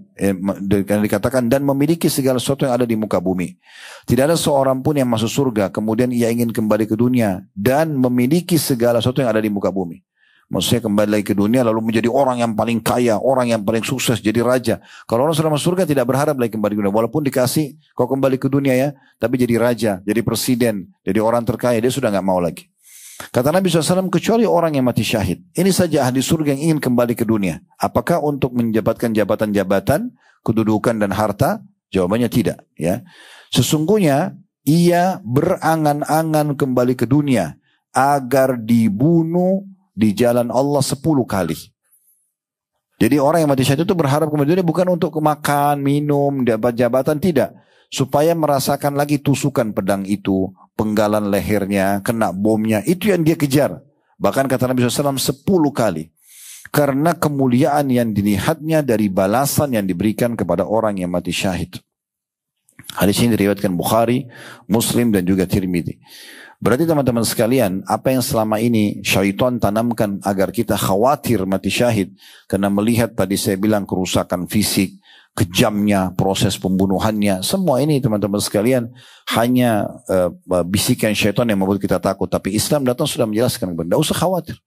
dikatakan dan memiliki segala sesuatu yang ada di muka bumi. Tidak ada seorang pun yang masuk surga kemudian ia ingin kembali ke dunia dan memiliki segala sesuatu yang ada di muka bumi. Maksudnya kembali lagi ke dunia lalu menjadi orang yang paling kaya, orang yang paling sukses, jadi raja. Kalau orang sudah masuk surga tidak berharap lagi kembali ke dunia. Walaupun dikasih kau kembali ke dunia, ya, tapi jadi raja, jadi presiden, jadi orang terkaya, dia sudah nggak mau lagi. Kata Nabi SAW, kecuali orang yang mati syahid. Ini saja ahli surga yang ingin kembali ke dunia. Apakah untuk mendapatkan jabatan-jabatan, kedudukan dan harta? Jawabannya tidak. Ya, sesungguhnya ia berangan-angan kembali ke dunia agar dibunuh di jalan Allah 10 kali. Jadi orang yang mati syahid itu berharap kembali dunia bukan untuk makan, minum, dapat jabatan, tidak. Supaya merasakan lagi tusukan pedang itu, penggalan lehernya, kena bomnya, itu yang dia kejar. Bahkan kata Nabi SAW 10 kali. karena kemuliaan yang dilihatnya dari balasan yang diberikan kepada orang yang mati syahid. Hadis ini diriwayatkan Bukhari, Muslim dan juga Tirmidzi. Berarti teman-teman sekalian, apa yang selama ini syaitan tanamkan agar kita khawatir mati syahid, karena melihat tadi saya bilang kerusakan fisik, kejamnya proses pembunuhannya, semua ini teman-teman sekalian hanya bisikan syaitan yang membuat kita takut. Tapi Islam datang sudah menjelaskan, tidak usah khawatir.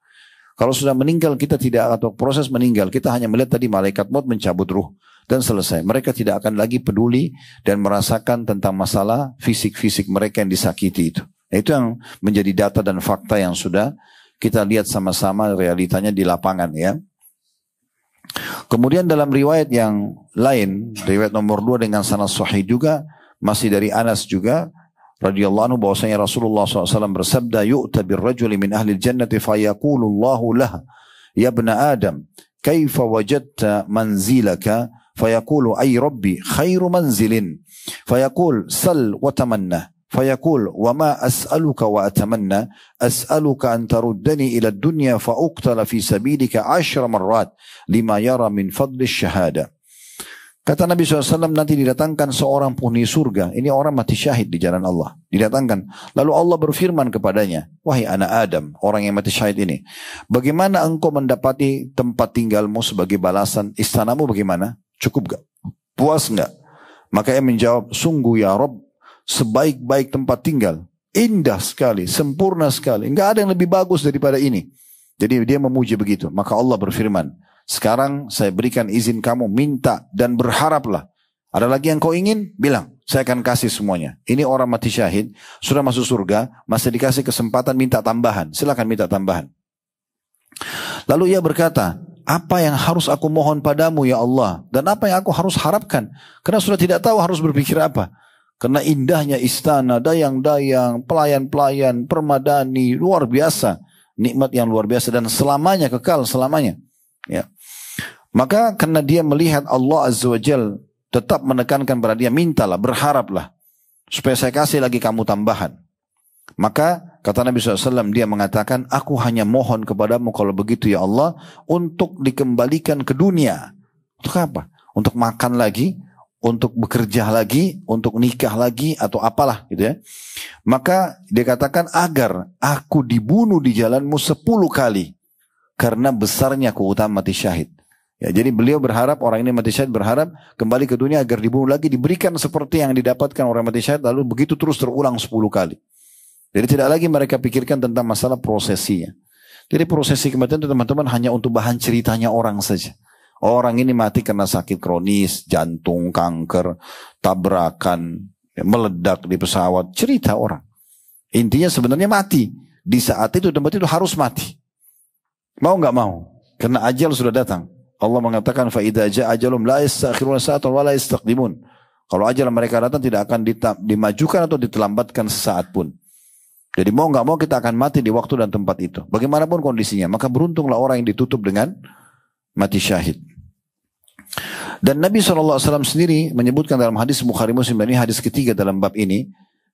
Kalau sudah meninggal kita tidak, atau proses meninggal kita hanya melihat tadi malaikat maut mencabut ruh dan selesai. Mereka tidak akan lagi peduli dan merasakan tentang masalah fisik-fisik mereka yang disakiti itu. Itu yang menjadi data dan fakta yang sudah kita lihat sama-sama realitanya di lapangan ya. Kemudian dalam riwayat yang lain, riwayat nomor 2 dengan sanad sahih juga, masih dari Anas juga radhiyallahu anhu, bahwasanya Rasulullah SAW bersabda, yu'ta birrajuli min ahli jannati fayaqulu Allahu lah ya ibna Adam kaifa wajadta manzilaka fayaqulu ay rabbi khairu manzilin fayaqul sal wa tamanna fayaqul wa ma as'aluka wa atamanna as'aluka an taruddani ila dunya fa uqtala fi sabilika 10 marrat lima yara min fadli syahada. Kata Nabi SAW, nanti didatangkan seorang penghuni surga. Ini orang mati syahid di jalan Allah. Didatangkan. Lalu Allah berfirman kepadanya, wahai anak Adam, orang yang mati syahid ini, bagaimana engkau mendapati tempat tinggalmu sebagai balasan? Istanamu bagaimana? Cukup gak? Puas gak? Maka ia menjawab, sungguh ya Rabb, sebaik-baik tempat tinggal, indah sekali, sempurna sekali, enggak ada yang lebih bagus daripada ini. Jadi dia memuji begitu. Maka Allah berfirman, sekarang saya berikan izin kamu minta dan berharaplah. Ada lagi yang kau ingin? Bilang, saya akan kasih semuanya. Ini orang mati syahid, sudah masuk surga, masih dikasih kesempatan minta tambahan. Silakan minta tambahan. Lalu ia berkata, apa yang harus aku mohon padamu ya Allah? Dan apa yang aku harus harapkan? Karena sudah tidak tahu harus berpikir apa. Karena indahnya istana, dayang-dayang, pelayan-pelayan, permadani, luar biasa. Nikmat yang luar biasa dan selamanya, kekal selamanya. Ya. Maka karena dia melihat Allah Azza wa Jal tetap menekankan pada dia, mintalah, berharaplah supaya saya kasih lagi kamu tambahan. Maka kata Nabi SAW, dia mengatakan, aku hanya mohon kepadamu kalau begitu ya Allah, untuk dikembalikan ke dunia. Untuk apa? Untuk makan lagi, untuk bekerja lagi, untuk nikah lagi, atau apalah gitu ya. Maka dia katakan, agar aku dibunuh di jalanmu 10 kali. Karena besarnya keutamaan mati syahid. Ya, jadi beliau berharap, orang ini mati syahid berharap kembali ke dunia agar dibunuh lagi, diberikan seperti yang didapatkan orang mati syahid, lalu begitu terus terulang 10 kali. Jadi tidak lagi mereka pikirkan tentang masalah prosesinya. Jadi prosesi kematian itu teman-teman hanya untuk bahan ceritanya orang saja. Orang ini mati karena sakit kronis, jantung, kanker, tabrakan, meledak di pesawat, cerita orang. Intinya sebenarnya mati. Di saat itu tempat itu harus mati. Mau nggak mau? Karena ajal sudah datang. Allah mengatakan, فَإِذَا جَاءَ أَجَلُهُمْ لَا يَسْتَأْخِرُونَ سَاعَةً وَلَا يَسْتَقْدِمُونَ. Kalau ajal mereka datang tidak akan dimajukan atau diterlambatkan sesaat pun. Jadi mau nggak mau kita akan mati di waktu dan tempat itu. Bagaimanapun kondisinya. Maka beruntunglah orang yang ditutup dengan mati syahid. Dan Nabi SAW sendiri menyebutkan dalam hadis Bukhari Muslim, dan ini hadis ketiga dalam bab ini,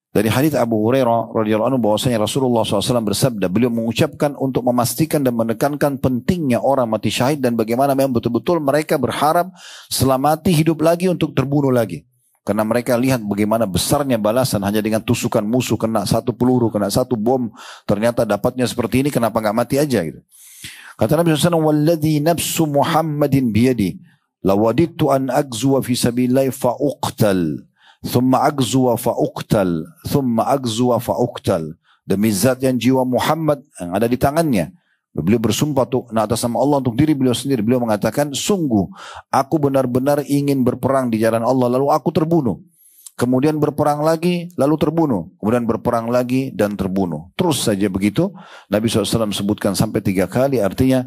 dari hadis Abu Hurairah radhiyallahu anhu, bahwasanya Rasulullah SAW bersabda, beliau mengucapkan untuk memastikan dan menekankan pentingnya orang mati syahid dan bagaimana memang betul-betul mereka berharap setelah mati hidup lagi untuk terbunuh lagi. Karena mereka lihat bagaimana besarnya balasan hanya dengan tusukan musuh, kena satu peluru, kena satu bom, ternyata dapatnya seperti ini, kenapa nggak mati aja gitu. Kata Nabi SAW, "Walladzi nafsu Muhammadin biyadi, lawadittu an agzuwa fi sabilillah fa uqtal." Thumma agzuwa fa'uqtal, thumma agzuwa fa'uqtal. Demi zat yang jiwa Muhammad yang ada di tangannya. Beliau bersumpah atas nama Allah untuk diri beliau sendiri. Beliau mengatakan, sungguh aku benar-benar ingin berperang di jalan Allah, lalu aku terbunuh. Kemudian berperang lagi, lalu terbunuh. Kemudian berperang lagi dan terbunuh. Terus saja begitu. Nabi SAW sebutkan sampai 3 kali. Artinya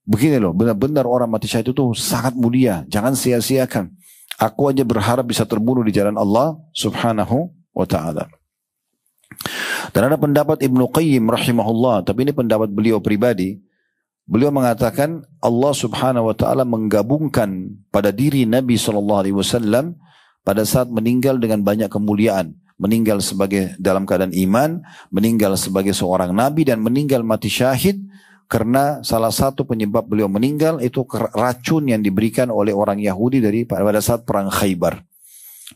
begini loh, benar-benar orang mati syahid itu sangat mulia. Jangan sia-siakan. Aku aja berharap bisa terbunuh di jalan Allah subhanahu wa ta'ala. Dan ada pendapat Ibnu Qayyim rahimahullah, tapi ini pendapat beliau pribadi. Beliau mengatakan Allah subhanahu wa ta'ala menggabungkan pada diri Nabi SAW pada saat meninggal dengan banyak kemuliaan. Meninggal sebagai dalam keadaan iman, meninggal sebagai seorang Nabi, dan meninggal mati syahid. karena salah satu penyebab beliau meninggal itu racun yang diberikan oleh orang Yahudi pada saat perang Khaybar.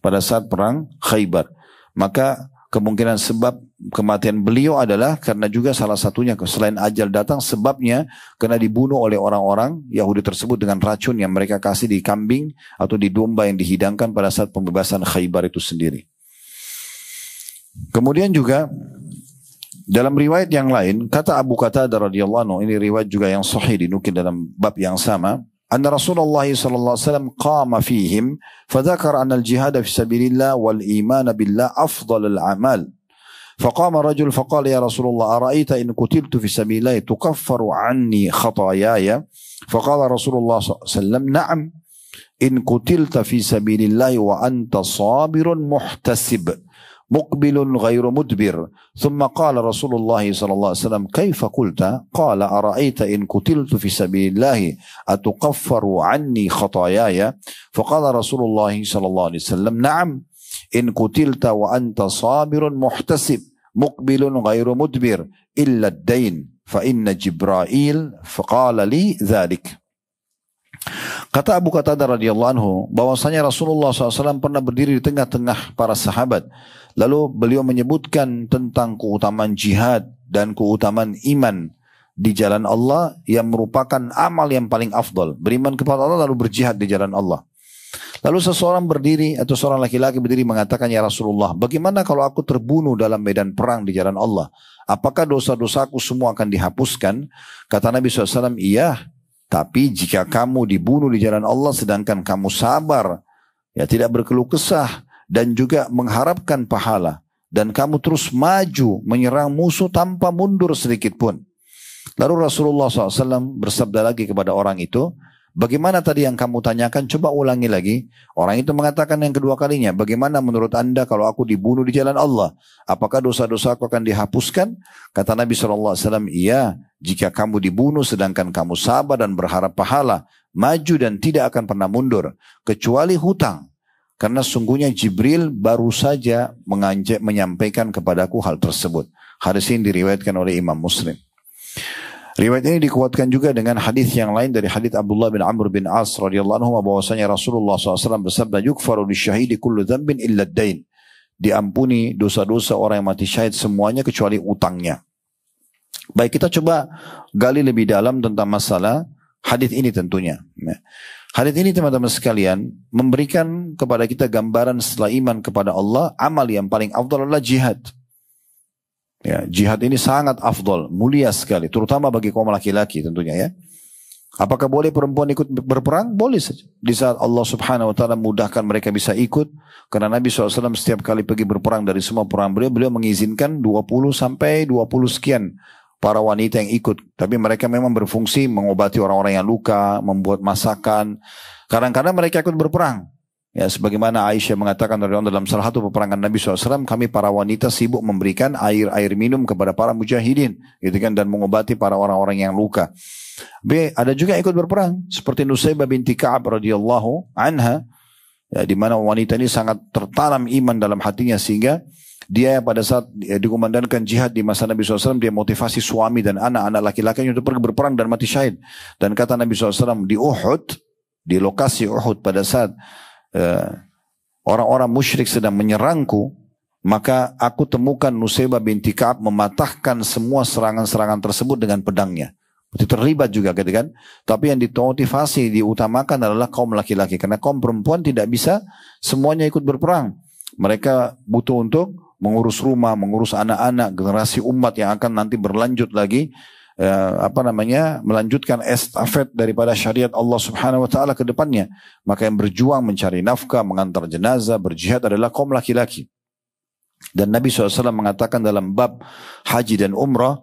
Pada saat perang Khaybar. Maka kemungkinan sebab kematian beliau adalah karena juga salah satunya selain ajal datang, sebabnya karena dibunuh oleh orang-orang Yahudi tersebut dengan racun yang mereka kasih di kambing atau di domba yang dihidangkan pada saat pembebasan Khaybar itu sendiri. Kemudian juga dalam riwayat yang lain, kata Abu Qatadah radhiyallahu anhu, ini riwayat juga yang sahih dinukil dalam bab yang sama, anna Rasulullah sallallahu alaihi wasallam qama fihim fadzakara anna al-jihad fi sabilillah wal iman billah afdalul a'mal. فقام رجل فقال يا رسول الله أرأيت إن قتلت في سبيل الله تكفر عني خطاياي فقال رسول الله صلى الله عليه وسلم نعم إن قتلت في سبيل الله وأنت صابر محتسب مقبل غير مدبر ثم قال رسول الله صلى الله عليه وسلم كيف قلت قال أرأيت إن قتلت في سبيل الله أتكفر عني خطاياي فقال رسول الله صلى الله عليه وسلم نعم إن قتلت وأنت صابر محتسب مقبل غير مدبر إلا الدين فإن جبرائيل فقال لي ذلك. Kata Abu Qatadah radhiyallahu anhu bahwasanya Rasulullah SAW pernah berdiri di tengah-tengah para sahabat. Lalu beliau menyebutkan tentang keutamaan jihad dan keutamaan iman di jalan Allah yang merupakan amal yang paling afdal. Beriman kepada Allah lalu berjihad di jalan Allah. Lalu seseorang berdiri atau seorang laki-laki berdiri mengatakan, ya Rasulullah, bagaimana kalau aku terbunuh dalam medan perang di jalan Allah? Apakah dosa-dosaku semua akan dihapuskan? Kata Nabi SAW, iya. Tapi jika kamu dibunuh di jalan Allah sedangkan kamu sabar, ya tidak berkeluh kesah dan juga mengharapkan pahala, dan kamu terus maju menyerang musuh tanpa mundur sedikit pun. Lalu Rasulullah SAW bersabda lagi kepada orang itu, bagaimana tadi yang kamu tanyakan? Coba ulangi lagi. Orang itu mengatakan yang kedua kalinya, bagaimana menurut anda kalau aku dibunuh di jalan Allah? Apakah dosa-dosaku akan dihapuskan? Kata Nabi SAW, iya. Jika kamu dibunuh sedangkan kamu sabar dan berharap pahala, maju dan tidak akan pernah mundur. Kecuali hutang. Karena sungguhnya Jibril baru saja menyampaikan kepadaku hal tersebut. Hadis ini diriwayatkan oleh Imam Muslim. Riwayat ini dikuatkan juga dengan hadis yang lain dari hadis Abdullah bin Amr bin As radhiyallahu anhu bahwasanya Rasulullah SAW bersabda, "Yukfaru lisyahidi kullu dzambin illa ad-dain." Diampuni dosa-dosa orang yang mati syahid semuanya kecuali utangnya. Baik, kita coba gali lebih dalam tentang masalah hadis ini tentunya. Hadis ini teman-teman sekalian memberikan kepada kita gambaran setelah iman kepada Allah, amal yang paling afdal adalah jihad. Ya, jihad ini sangat afdal, mulia sekali, terutama bagi kaum laki-laki tentunya ya. Apakah boleh perempuan ikut berperang? Boleh saja. Di saat Allah Subhanahu wa taala mudahkan mereka bisa ikut, karena Nabi SAW setiap kali pergi berperang dari semua perang beliau mengizinkan 20 sampai 20 sekian para wanita yang ikut. Tapi mereka memang berfungsi mengobati orang-orang yang luka, membuat masakan. Kadang-kadang mereka ikut berperang. Ya, sebagaimana Aisyah mengatakan dalam salah satu peperangan Nabi SAW, kami para wanita sibuk memberikan air minum kepada para mujahidin, gitu kan, dan mengobati para orang-orang yang luka. B, ada juga ikut berperang seperti Nusaybah binti Ka'ab radhiyallahu anha, ya, di mana wanita ini sangat tertanam iman dalam hatinya sehingga dia pada saat dikumandangkan jihad di masa Nabi SAW, dia motivasi suami dan anak-anak laki-lakinya untuk pergi berperang dan mati syahid. Dan kata Nabi SAW di Uhud, di lokasi Uhud pada saat orang-orang musyrik sedang menyerangku, maka aku temukan Nusaybah binti Ka'ab mematahkan semua serangan-serangan tersebut dengan pedangnya. Itu terlibat juga gitu kan. Tapi yang dimotivasi, diutamakan adalah kaum laki-laki. Karena kaum perempuan tidak bisa semuanya ikut berperang. Mereka butuh untuk mengurus rumah, mengurus anak-anak, generasi umat yang akan nanti berlanjut lagi, melanjutkan estafet daripada syariat Allah Subhanahu wa taala ke depannya. Maka yang berjuang mencari nafkah, mengantar jenazah, berjihad adalah kaum laki-laki. Dan Nabi SAW mengatakan dalam bab haji dan umrah,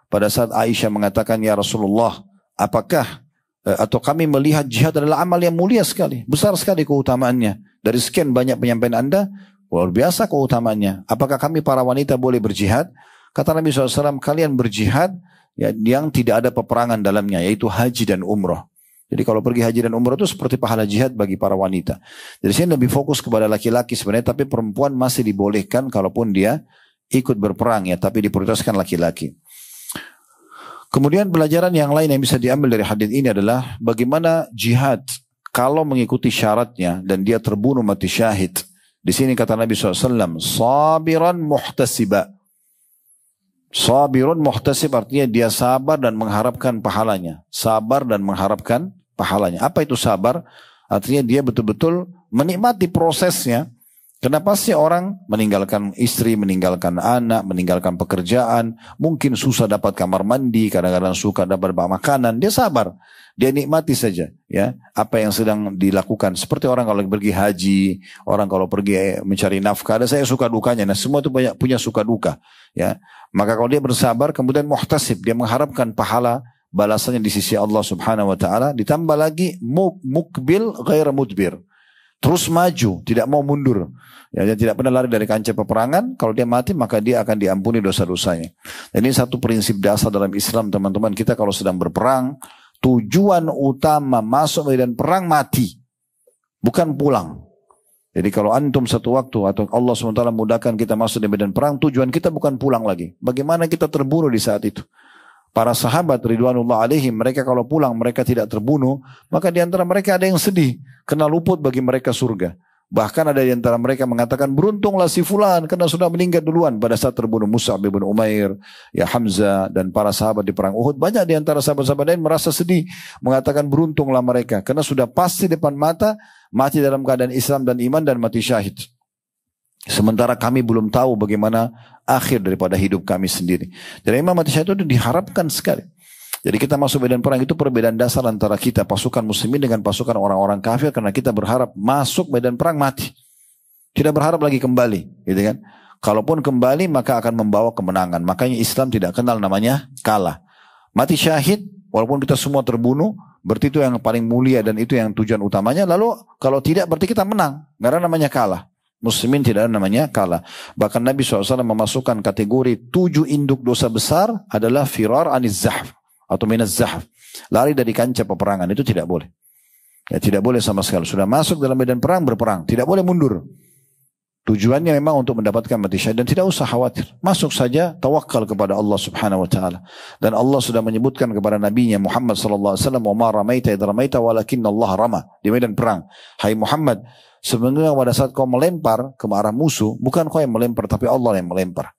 pada saat Aisyah mengatakan, ya Rasulullah, apakah atau kami melihat jihad adalah amal yang mulia sekali, besar sekali keutamaannya. Dari sekian banyak penyampaian Anda, luar biasa keutamaannya. Apakah kami para wanita boleh berjihad? Kata Nabi SAW, kalian berjihad ya, yang tidak ada peperangan dalamnya, yaitu haji dan umrah. Jadi kalau pergi haji dan umrah itu seperti pahala jihad bagi para wanita. Jadi saya lebih fokus kepada laki-laki sebenarnya, tapi perempuan masih dibolehkan kalaupun dia ikut berperang ya, tapi diprioritaskan laki-laki. Kemudian pelajaran yang lain yang bisa diambil dari hadis ini adalah bagaimana jihad kalau mengikuti syaratnya dan dia terbunuh mati syahid. Di sini kata Nabi SAW, sabiran muhtasiba. Sabirun muhtasib artinya dia sabar dan mengharapkan pahalanya. Sabar dan mengharapkan pahalanya. Apa itu sabar? Artinya dia betul-betul menikmati prosesnya. Kenapa sih orang meninggalkan istri, meninggalkan anak, meninggalkan pekerjaan, mungkin susah dapat kamar mandi, kadang-kadang suka dapat makanan, dia sabar, dia nikmati saja, ya, apa yang sedang dilakukan. Seperti orang kalau pergi haji, orang kalau pergi mencari nafkah, ada saya suka dukanya. Nah, semua itu punya suka duka, ya. Maka kalau dia bersabar, kemudian muhtasib, dia mengharapkan pahala balasannya di sisi Allah Subhanahu Wa Taala, ditambah lagi mukbil ghair mudbir. Terus maju, tidak mau mundur. Ya, dia tidak pernah lari dari kancah peperangan. Kalau dia mati, maka dia akan diampuni dosa-dosanya. Ini satu prinsip dasar dalam Islam, teman-teman. Kita kalau sedang berperang, tujuan utama masuk medan perang mati, bukan pulang. Jadi kalau antum satu waktu atau Allah SWT mudahkan kita masuk di medan perang, tujuan kita bukan pulang lagi. Bagaimana kita terbunuh di saat itu? Para sahabat ridwanullah alaihim, mereka kalau pulang mereka tidak terbunuh, maka di antara mereka ada yang sedih, kena luput bagi mereka surga. Bahkan ada di antara mereka mengatakan, beruntunglah si fulan karena sudah meninggal duluan pada saat terbunuh Mus'ab bin Umair, ya Hamzah dan para sahabat di perang Uhud. Banyak di antara sahabat-sahabat lain merasa sedih, mengatakan beruntunglah mereka karena sudah pasti depan mata mati dalam keadaan Islam dan iman dan mati syahid. Sementara kami belum tahu bagaimana akhir daripada hidup kami sendiri. Jadi imam mati syahid itu diharapkan sekali. Jadi kita masuk medan perang itu perbedaan dasar antara kita pasukan muslimin dengan pasukan orang-orang kafir, karena kita berharap masuk medan perang mati. Tidak berharap lagi kembali, gitu kan? Kalaupun kembali maka akan membawa kemenangan. Makanya Islam tidak kenal namanya kalah. Mati syahid walaupun kita semua terbunuh, berarti itu yang paling mulia dan itu yang tujuan utamanya. Lalu kalau tidak berarti kita menang. Nggak ada namanya kalah. Muslimin tidak ada namanya kalah. Bahkan Nabi SAW memasukkan kategori 7 induk dosa besar adalah firar aniz zahf atau minaz zahf. Lari dari kancah peperangan, itu tidak boleh. Ya, tidak boleh sama sekali. Sudah masuk dalam medan perang, berperang. Tidak boleh mundur. Tujuannya memang untuk mendapatkan mati syahid dan tidak usah khawatir. Masuk saja, tawakal kepada Allah Subhanahu Wa Taala. Dan Allah sudah menyebutkan kepada Nabi-Nya Muhammad sallallahu alaihi wasallam, "Wa ma ramaita idh ramaita walakinna Allah rama." Di medan perang, hai Muhammad, sebenarnya pada saat kau melempar ke arah musuh, bukan kau yang melempar, tapi Allah yang melempar.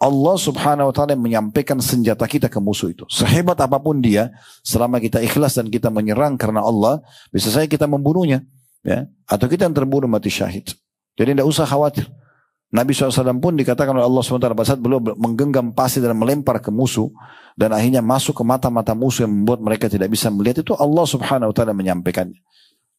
Allah Subhanahu Wa Taala menyampaikan senjata kita ke musuh itu. Sehebat apapun dia, selama kita ikhlas dan kita menyerang karena Allah, bisa saja kita membunuhnya, ya, atau kita yang terbunuh mati syahid. Jadi tidak usah khawatir. Nabi SAW pun dikatakan oleh Allah SWT pada saat beliau menggenggam pasir dan melempar ke musuh, dan akhirnya masuk ke mata-mata musuh yang membuat mereka tidak bisa melihat, itu Allah Subhanahu Wa Taala menyampaikannya.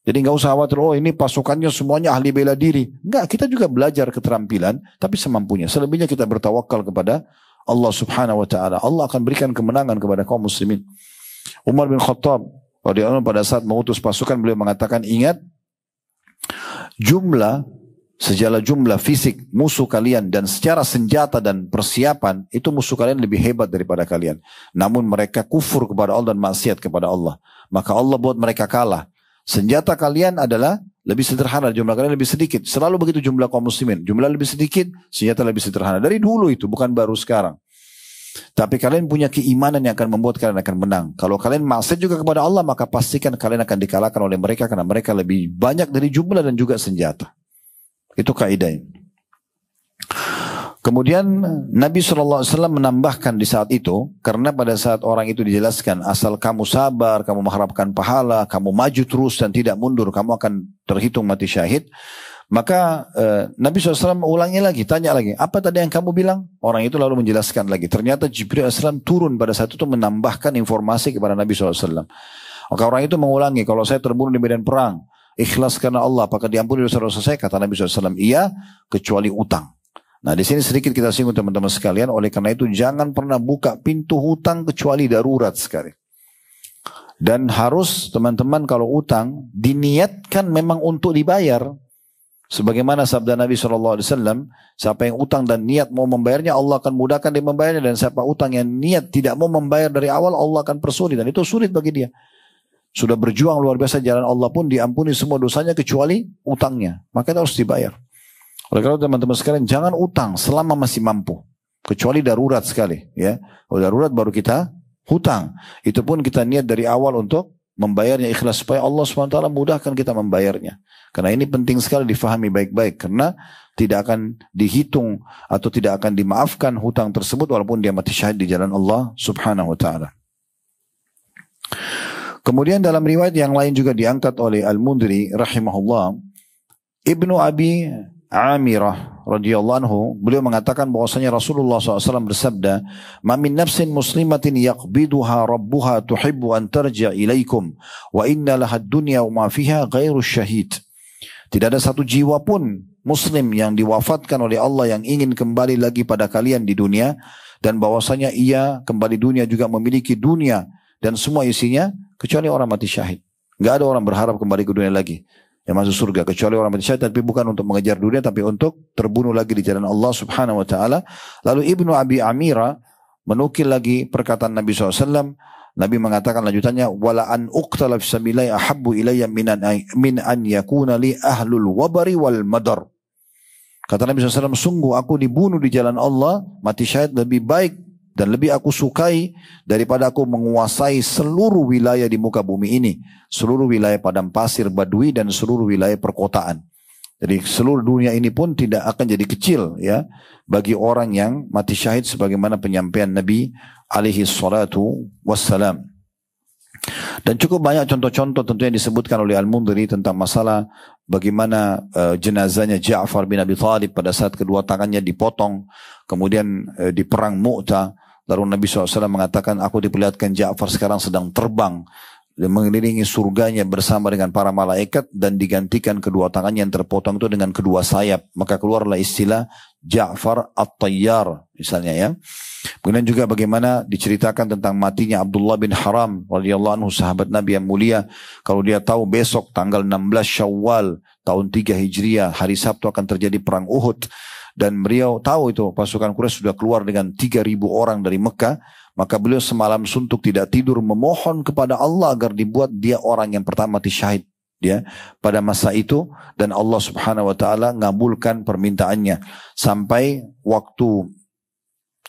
Jadi nggak usah khawatir, oh ini pasukannya semuanya ahli bela diri. Enggak, kita juga belajar keterampilan, tapi semampunya. Selebihnya kita bertawakal kepada Allah Subhanahu Wa Taala. Allah akan berikan kemenangan kepada kaum muslimin. Umar bin Khattab pada saat mengutus pasukan, beliau mengatakan, ingat, sejala jumlah fisik musuh kalian dan secara senjata dan persiapan, itu musuh kalian lebih hebat daripada kalian. Namun mereka kufur kepada Allah dan maksiat kepada Allah. Maka Allah buat mereka kalah. Senjata kalian adalah lebih sederhana, jumlah kalian lebih sedikit. Selalu begitu jumlah kaum muslimin. Jumlah lebih sedikit, senjata lebih sederhana. Dari dulu itu, bukan baru sekarang. Tapi kalian punya keimanan yang akan membuat kalian akan menang. Kalau kalian maksiat juga kepada Allah, maka pastikan kalian akan dikalahkan oleh mereka, karena mereka lebih banyak dari jumlah dan juga senjata. Itu kaidahnya. Kemudian Nabi SAW menambahkan di saat itu, karena pada saat orang itu dijelaskan, asal kamu sabar, kamu mengharapkan pahala, kamu maju terus dan tidak mundur, kamu akan terhitung mati syahid. Maka Nabi SAW ulangi lagi, tanya lagi, apa tadi yang kamu bilang? Orang itu lalu menjelaskan lagi. Ternyata Jibril AS turun pada saat itu menambahkan informasi kepada Nabi SAW. Maka orang itu mengulangi, kalau saya terbunuh di medan perang, ikhlas karena Allah, apakah diampuni dosa-dosa saya? Kata Nabi SAW, iya, kecuali utang. Nah, di sini sedikit kita singgung teman-teman sekalian. Oleh karena itu jangan pernah buka pintu hutang kecuali darurat sekali. Dan harus teman-teman kalau utang diniatkan memang untuk dibayar. Sebagaimana sabda Nabi SAW, siapa yang utang dan niat mau membayarnya, Allah akan mudahkan dia membayarnya. Dan siapa utang yang niat tidak mau membayar dari awal, Allah akan persulit. Dan itu sulit bagi dia. Sudah berjuang luar biasa jalan Allah pun diampuni semua dosanya kecuali utangnya. Maka itu harus dibayar. Oleh karena teman-teman sekalian, jangan utang selama masih mampu. Kecuali darurat sekali. Ya. Kalau darurat baru kita hutang. Itu pun kita niat dari awal untuk membayarnya ikhlas supaya Allah SWT mudahkan kita membayarnya. Karena ini penting sekali difahami baik-baik, karena tidak akan dihitung atau tidak akan dimaafkan hutang tersebut walaupun dia mati syahid di jalan Allah Subhanahu wa taala. Kemudian dalam riwayat yang lain juga diangkat oleh Al-Mundhiri rahimahullah, Ibnu Abi Amirah radhiyallahu anhu, beliau mengatakan bahwasanya Rasulullah SAW bersabda, "Ma min nafsin muslimatin yaqbiduha rabbuha tuhibbu an tarja ilaikum wa inna laha ad-dunya wa ma fiha ghairu syahid." Tidak ada satu jiwa pun muslim yang diwafatkan oleh Allah yang ingin kembali lagi pada kalian di dunia, dan bahwasanya ia kembali dunia juga memiliki dunia dan semua isinya kecuali orang mati syahid. Enggak ada orang berharap kembali ke dunia lagi yang masuk surga kecuali orang mati syahid, tapi bukan untuk mengejar dunia tapi untuk terbunuh lagi di jalan Allah Subhanahu wa taala. Lalu Ibnu Abi Amirah menukil lagi perkataan Nabi SAW. Nabi mengatakan lanjutannya, wala an uqtala fi sabilillah ahabbu ilayya min an yakuna li ahlul wabari wal madar. Kata Nabi SAW, sungguh aku dibunuh di jalan Allah mati syahid lebih baik dan lebih aku sukai daripada aku menguasai seluruh wilayah di muka bumi ini, seluruh wilayah padang pasir badui dan seluruh wilayah perkotaan. Jadi seluruh dunia ini pun tidak akan jadi kecil ya bagi orang yang mati syahid, sebagaimana penyampaian Nabi alaihi salatu wassalam. Dan cukup banyak contoh-contoh tentunya disebutkan oleh Al-Mundhiri tentang masalah bagaimana jenazahnya Ja'far bin Abi Thalib pada saat kedua tangannya dipotong, kemudian di perang Mu'tah. Lalu Nabi SAW mengatakan, aku diperlihatkan Ja'far sekarang sedang terbang dan mengelilingi surganya bersama dengan para malaikat, dan digantikan kedua tangannya yang terpotong itu dengan kedua sayap. Maka keluarlah istilah Ja'far At-Tayyar misalnya ya. Kemudian juga bagaimana diceritakan tentang matinya Abdullah bin Haram radhiyallahu anhu, sahabat Nabi yang mulia. Kalau dia tahu besok tanggal 16 Syawal tahun 3 Hijriah hari Sabtu akan terjadi perang Uhud, dan beliau tahu itu pasukan Quraisy sudah keluar dengan 3.000 orang dari Mekah, maka beliau semalam suntuk tidak tidur memohon kepada Allah agar dibuat dia orang yang pertama mati syahid ya pada masa itu, dan Allah Subhanahu wa taala ngabulkan permintaannya sampai waktu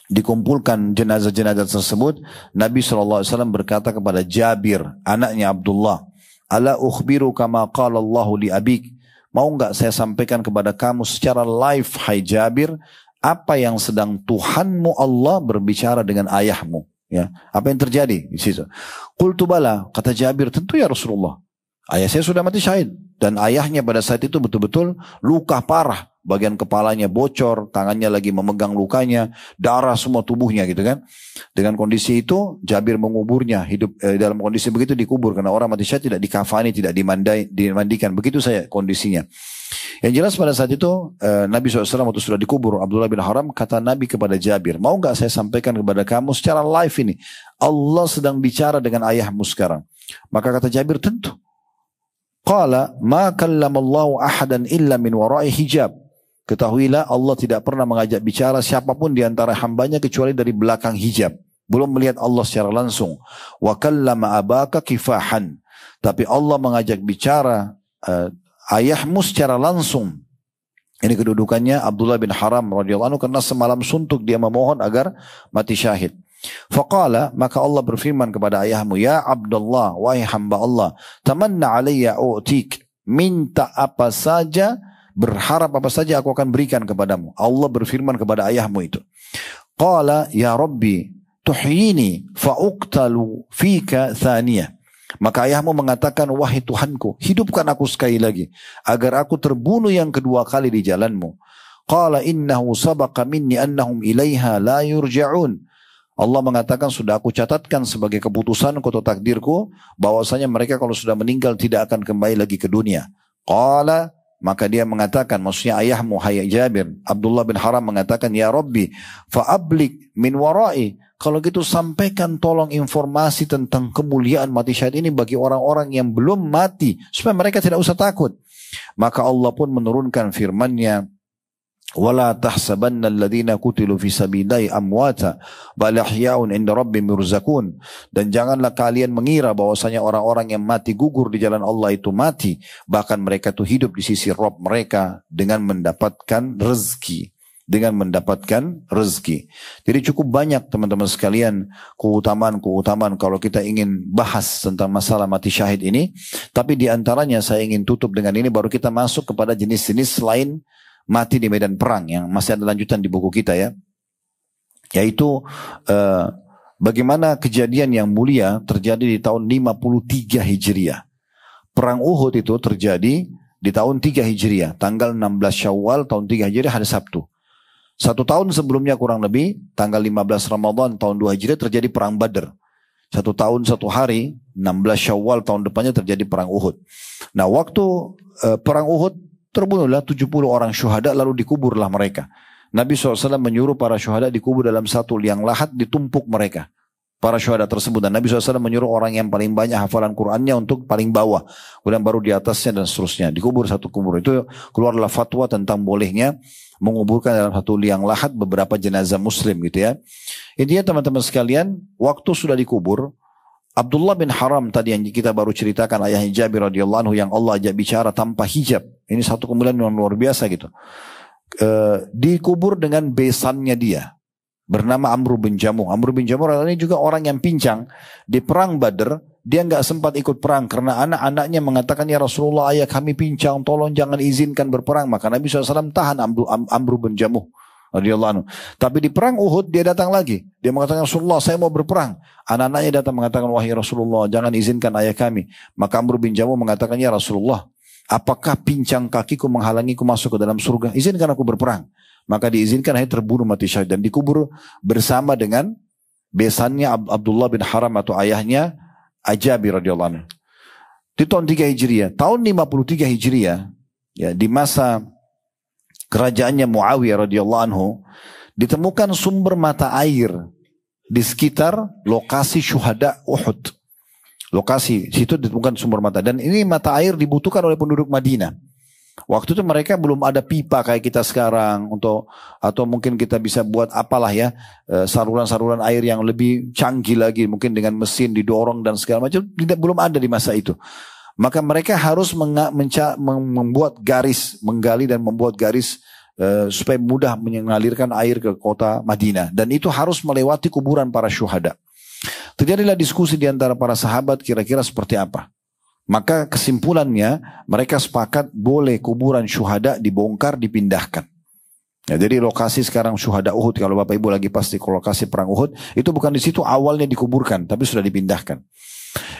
dikumpulkan jenazah-jenazah tersebut. Nabi SAW berkata kepada Jabir anaknya Abdullah, ala ukhbiru kama qala Allahu li abik, mau enggak saya sampaikan kepada kamu secara live hai Jabir apa yang sedang Tuhanmu Allah berbicara dengan ayahmu ya, apa yang terjadi di situ. Qultu bala, kata Jabir, tentu ya Rasulullah, ayah saya sudah mati syahid dan ayahnya pada saat itu betul-betul luka parah, bagian kepalanya bocor, tangannya lagi memegang lukanya, darah semua tubuhnya gitu kan. Dengan kondisi itu Jabir menguburnya, hidup dalam kondisi begitu dikubur, karena orang mati syahid tidak dikafani, tidak dimandikan, begitu saya kondisinya. Yang jelas pada saat itu Nabi SAW waktu sudah dikubur Abdullah bin Haram, kata Nabi kepada Jabir, mau gak saya sampaikan kepada kamu secara live ini, Allah sedang bicara dengan ayahmu sekarang. Maka kata Jabir, tentu. Qala ma kallamallahu ahadan illa min wara'i hijab. Ketahuilah Allah tidak pernah mengajak bicara siapapun di antara hambanya kecuali dari belakang hijab, belum melihat Allah secara langsung. Wa kallama abaka kifahan, tapi Allah mengajak bicara ayahmu secara langsung. Ini kedudukannya Abdullah bin Haram radhiyallahu anhu, karena semalam suntuk dia memohon agar mati syahid. Faqala, maka Allah berfirman kepada ayahmu, ya Abdullah, wahai hamba Allah, tamanna alayya u'tik, minta apa saja, berharap apa saja aku akan berikan kepadamu. Allah berfirman kepada ayahmu itu. Qala ya Rabbi tuhyini fa'uqtalu fika thaniyah. Maka ayahmu mengatakan, wahai Tuhanku, hidupkan aku sekali lagi agar aku terbunuh yang kedua kali di jalanmu. Qala innahu sabaqa minni annahum ilaiha la yurja'un. Allah mengatakan, sudah aku catatkan sebagai keputusanku atau takdirku bahwasanya mereka kalau sudah meninggal tidak akan kembali lagi ke dunia. Qala, maka dia mengatakan, maksudnya ayahmu hai Jabir, Abdullah bin Haram mengatakan, ya Rabbi fa'ablik min warai, kalau gitu sampaikan tolong informasi tentang kemuliaan mati syahid ini bagi orang-orang yang belum mati, supaya mereka tidak usah takut. Maka Allah pun menurunkan firman-Nya, wala tahsabanna alladhina qutilu fi sabilillahi amwata bal ahya'un 'inda rabbihim yurzaqun, dan janganlah kalian mengira bahwasanya orang-orang yang mati gugur di jalan Allah itu mati, bahkan mereka itu hidup di sisi Rabb mereka dengan mendapatkan rezeki. dengan mendapatkan rezeki. Jadi cukup banyak teman-teman sekalian keutamaan-keutamaan kalau kita ingin bahas tentang masalah mati syahid ini. Tapi di antaranya saya ingin tutup dengan ini, baru kita masuk kepada jenis-jenis selain mati di medan perang yang masih ada lanjutan di buku kita ya. Yaitu bagaimana kejadian yang mulia terjadi di tahun 53 Hijriah. Perang Uhud itu terjadi di tahun 3 Hijriah, tanggal 16 Syawal tahun 3 Hijriah hari Sabtu. 1 tahun sebelumnya kurang lebih, tanggal 15 Ramadan tahun 2 Hijriah terjadi perang Badr. 1 tahun 1 hari, 16 Syawal tahun depannya terjadi perang Uhud. Nah waktu perang Uhud terbunuhlah 70 orang syuhada lalu dikuburlah mereka. Nabi SAW menyuruh para syuhada dikubur dalam satu liang lahat, ditumpuk mereka. Para syuhada tersebut. Dan Nabi SAW menyuruh orang yang paling banyak hafalan Qur'annya untuk paling bawah. Kemudian baru di atasnya dan seterusnya. Dikubur satu kubur. Itu keluarlah fatwa tentang bolehnya menguburkan dalam satu liang lahat beberapa jenazah muslim gitu ya. Intinya teman-teman sekalian, waktu sudah dikubur, Abdullah bin Haram tadi yang kita baru ceritakan, ayahnya Jabir radhiyallahu anhu yang Allah ajak bicara tanpa hijab. Ini satu kemuliaan yang luar biasa gitu. Dikubur dengan besannya dia, bernama Amr bin Jamuh. Amr bin Jamuh ini juga orang yang pincang. Di perang Badr dia nggak sempat ikut perang karena anak-anaknya mengatakan, ya Rasulullah, ayah kami pincang, tolong jangan izinkan berperang. Maka Nabi SAW tahan Amr bin Jamuh radhiyallahu anhu. Tapi di perang Uhud dia datang lagi. Dia mengatakan, Rasulullah saya mau berperang. Anak-anaknya datang mengatakan, wahai Rasulullah jangan izinkan ayah kami. Maka Amr bin Jamuh mengatakan, ya Rasulullah, apakah pincang kakiku menghalangiku masuk ke dalam surga? Izinkan aku berperang. Maka diizinkan, akhirnya terbunuh mati syahid dan dikubur bersama dengan besannya Abdullah bin Haram atau ayahnya Jabir radhiyallahu anhu. Di tahun 3 Hijriah, tahun 53 Hijriah, ya di masa kerajaannya Muawiyah radhiyallahu anhu, ditemukan sumber mata air di sekitar lokasi syuhada Uhud. Lokasi situ ditemukan sumber mata, dan ini mata air dibutuhkan oleh penduduk Madinah. Waktu itu mereka belum ada pipa kayak kita sekarang atau mungkin kita bisa buat apalah ya, saluran-saluran air yang lebih canggih lagi, mungkin dengan mesin didorong dan segala macam, belum ada di masa itu. Maka mereka harus membuat garis, menggali dan membuat garis supaya mudah mengalirkan air ke kota Madinah, dan itu harus melewati kuburan para syuhada. Terjadilah diskusi di antara para sahabat kira-kira seperti apa. Maka kesimpulannya mereka sepakat boleh kuburan syuhada dibongkar, dipindahkan. Ya, jadi lokasi sekarang syuhada Uhud, kalau Bapak Ibu lagi pasti ke lokasi perang Uhud, itu bukan di situ awalnya dikuburkan, tapi sudah dipindahkan.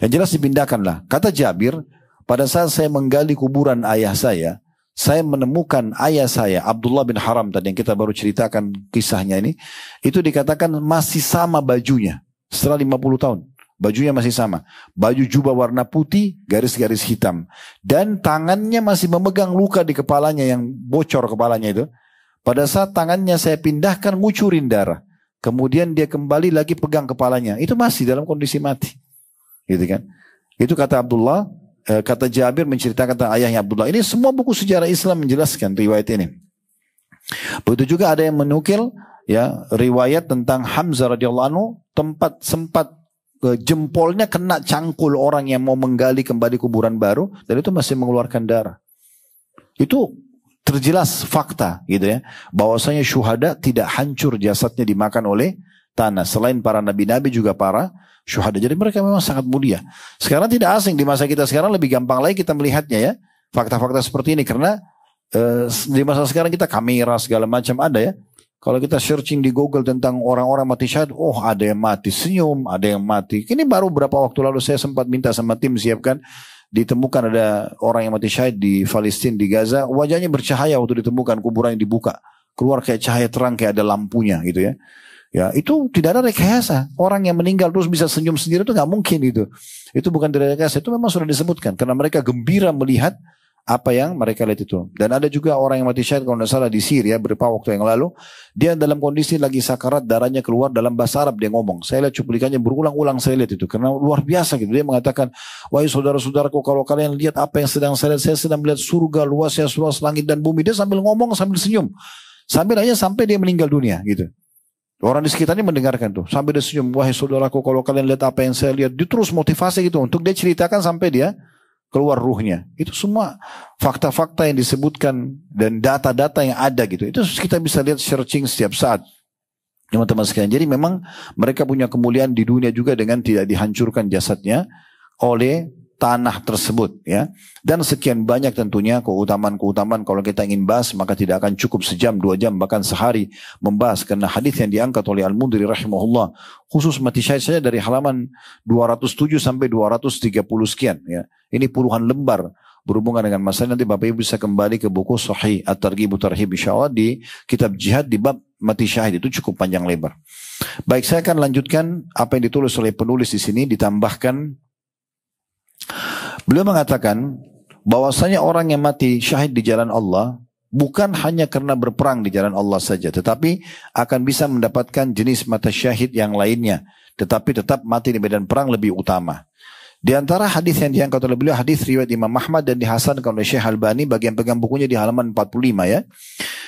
Yang jelas dipindahkanlah. Kata Jabir, pada saat saya menggali kuburan ayah saya menemukan ayah saya, Abdullah bin Haram tadi yang kita baru ceritakan kisahnya ini, itu dikatakan masih sama bajunya setelah 50 tahun. Bajunya masih sama. Baju jubah warna putih, garis-garis hitam. Dan tangannya masih memegang luka di kepalanya yang bocor kepalanya itu. Pada saat tangannya saya pindahkan, ngucurin darah. Kemudian dia kembali lagi pegang kepalanya. Itu masih dalam kondisi mati. Gitu kan. Itu kata Abdullah, kata Jabir menceritakan tentang ayahnya Abdullah. Ini semua buku sejarah Islam menjelaskan riwayat ini. Begitu juga ada yang menukil ya riwayat tentang Hamzah radhiyallahu anhu, sempat jempolnya kena cangkul orang yang mau menggali kembali kuburan baru, dan itu masih mengeluarkan darah. Itu terjelas fakta gitu ya, bahwasanya syuhada tidak hancur jasadnya dimakan oleh tanah. Selain para nabi-nabi juga para syuhada. Jadi mereka memang sangat mulia. Sekarang tidak asing, di masa kita sekarang lebih gampang lagi kita melihatnya ya, fakta-fakta seperti ini, karena di masa sekarang kita kamera segala macam ada ya. Kalau kita searching di Google tentang orang-orang mati syahid, oh ada yang mati senyum, ada yang mati. Ini baru beberapa waktu lalu saya sempat minta sama tim siapkan, ditemukan ada orang yang mati syahid di Palestina, di Gaza, wajahnya bercahaya waktu ditemukan kuburan yang dibuka, keluar kayak cahaya terang, kayak ada lampunya gitu ya. Ya itu tidak ada rekayasa. Orang yang meninggal terus bisa senyum sendiri itu nggak mungkin itu. Itu bukan rekayasa, itu memang sudah disebutkan karena mereka gembira melihat apa yang mereka lihat itu. Dan ada juga orang yang mati syahid kalau tidak salah di Syria beberapa waktu yang lalu, dia dalam kondisi lagi sakarat, darahnya keluar, dalam bahasa Arab dia ngomong. Saya lihat cuplikannya berulang-ulang, saya lihat itu karena luar biasa gitu. Dia mengatakan, wahai saudara-saudaraku, kalau kalian lihat apa yang sedang saya lihat, saya sedang melihat surga luasnya, luas langit dan bumi. Dia sambil ngomong sambil senyum, sampai dia meninggal dunia gitu. Orang di sekitarnya mendengarkan tuh, sampai dia senyum, wahai saudaraku, kalau kalian lihat apa yang saya lihat. Dia terus motivasi gitu untuk dia ceritakan sampai dia keluar ruhnya. Itu semua fakta-fakta yang disebutkan dan data-data yang ada gitu. Itu kita bisa lihat searching setiap saat. Teman-teman sekalian. Jadi memang mereka punya kemuliaan di dunia juga dengan tidak dihancurkan jasadnya oleh tanah tersebut, ya. Dan sekian banyak tentunya keutamaan-keutamaan. Kalau kita ingin bahas maka tidak akan cukup sejam, 2 jam, bahkan sehari membahas, karena hadis yang diangkat oleh Al-Mundhiri rahimahullah khusus mati syahid saja dari halaman 207 sampai 230 sekian, ya. Ini puluhan lembar berhubungan dengan masalah. Nanti Bapak Ibu bisa kembali ke buku Sahih At-Targhib Tarhib insyaallah di kitab jihad di bab mati syahid, itu cukup panjang lebar. Baik, saya akan lanjutkan apa yang ditulis oleh penulis di sini, ditambahkan. Beliau mengatakan bahwasanya orang yang mati syahid di jalan Allah bukan hanya karena berperang di jalan Allah saja, tetapi akan bisa mendapatkan jenis mati syahid yang lainnya, tetapi tetap mati di medan perang lebih utama. Di antara hadis yang diangkat oleh beliau, hadis riwayat Imam Ahmad dan dihasankan oleh Syekh Albani, bagian pegang bukunya di halaman 45, ya.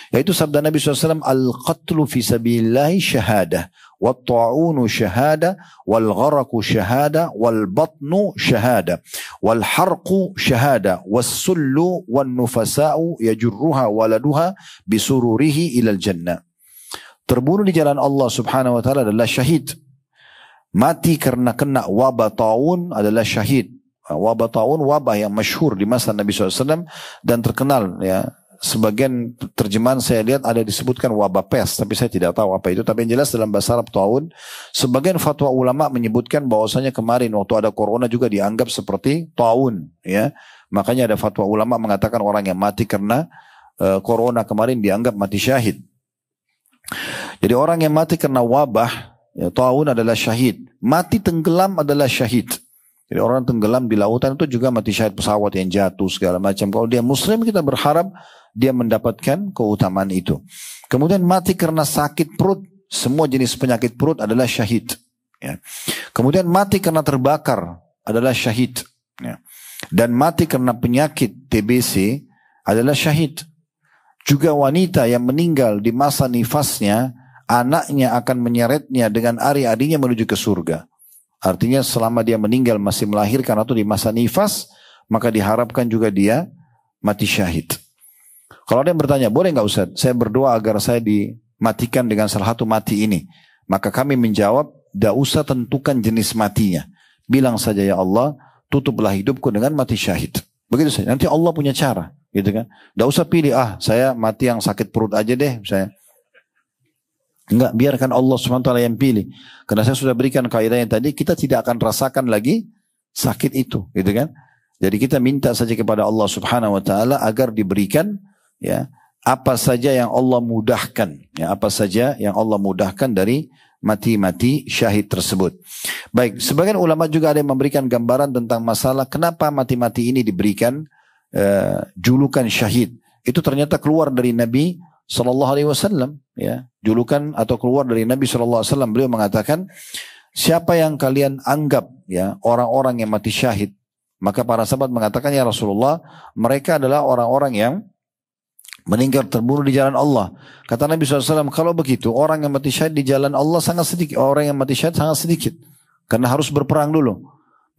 Yaitu sabda Nabi SAW, al-qatlu fi sabilillahi syahadah, wat-ta'unu syahadah, wal-gharaku syahadah, wal-batnu syahadah, wal-harqu syahadah, was-sullu wan-nufasa'u yajurruha waladuha bisururihi ilal jannah. Terbunuh di jalan Allah subhanahu wa ta'ala adalah syahid. Mati karena kena wabah taun adalah syahid. Wabah taun, wabah yang masyhur di masa Nabi SAW dan terkenal, ya. Sebagian terjemahan saya lihat ada disebutkan wabah pes, tapi saya tidak tahu apa itu. Tapi yang jelas dalam bahasa Arab taun. Sebagian fatwa ulama menyebutkan bahwasanya kemarin waktu ada corona juga dianggap seperti taun, ya. Makanya ada fatwa ulama mengatakan orang yang mati karena corona kemarin dianggap mati syahid. Jadi orang yang mati karena wabah, ya, taun adalah syahid. Mati tenggelam adalah syahid. Jadi orang tenggelam di lautan itu juga mati syahid, pesawat yang jatuh segala macam. Kalau dia muslim kita berharap dia mendapatkan keutamaan itu. Kemudian mati karena sakit perut, semua jenis penyakit perut adalah syahid, ya. Kemudian mati karena terbakar adalah syahid, ya. Dan mati karena penyakit TBC adalah syahid. Juga wanita yang meninggal di masa nifasnya, anaknya akan menyeretnya dengan ari-arinya menuju ke surga. Artinya selama dia meninggal masih melahirkan atau di masa nifas, maka diharapkan juga dia mati syahid. Kalau ada yang bertanya, boleh nggak Ustaz, saya berdoa agar saya dimatikan dengan salah satu mati ini? Maka kami menjawab, tidak usah tentukan jenis matinya. Bilang saja, ya Allah, tutuplah hidupku dengan mati syahid. Begitu saja. Nanti Allah punya cara, gitu kan? Tidak usah pilih, saya mati yang sakit perut aja deh, saya. Enggak, biarkan Allah SWT yang pilih. Karena saya sudah berikan kaidah yang tadi, kita tidak akan rasakan lagi sakit itu, gitu kan? Jadi kita minta saja kepada Allah Subhanahu wa taala agar diberikan, ya, apa saja yang Allah mudahkan, ya, apa saja yang Allah mudahkan dari mati-mati syahid tersebut. Baik, sebagian ulama juga ada yang memberikan gambaran tentang masalah kenapa mati-mati ini diberikan julukan syahid. Itu ternyata keluar dari Nabi Sallallahu Alaihi Wasallam, ya, julukan atau keluar dari Nabi Sallallahu Alaihi Wasallam. Beliau mengatakan, siapa yang kalian anggap, ya, orang-orang yang mati syahid, maka para sahabat mengatakan, ya Rasulullah, mereka adalah orang-orang yang meninggal terbunuh di jalan Allah. Kata Nabi SAW, kalau begitu orang yang mati syahid di jalan Allah sangat sedikit, orang yang mati syahid sangat sedikit, karena harus berperang dulu.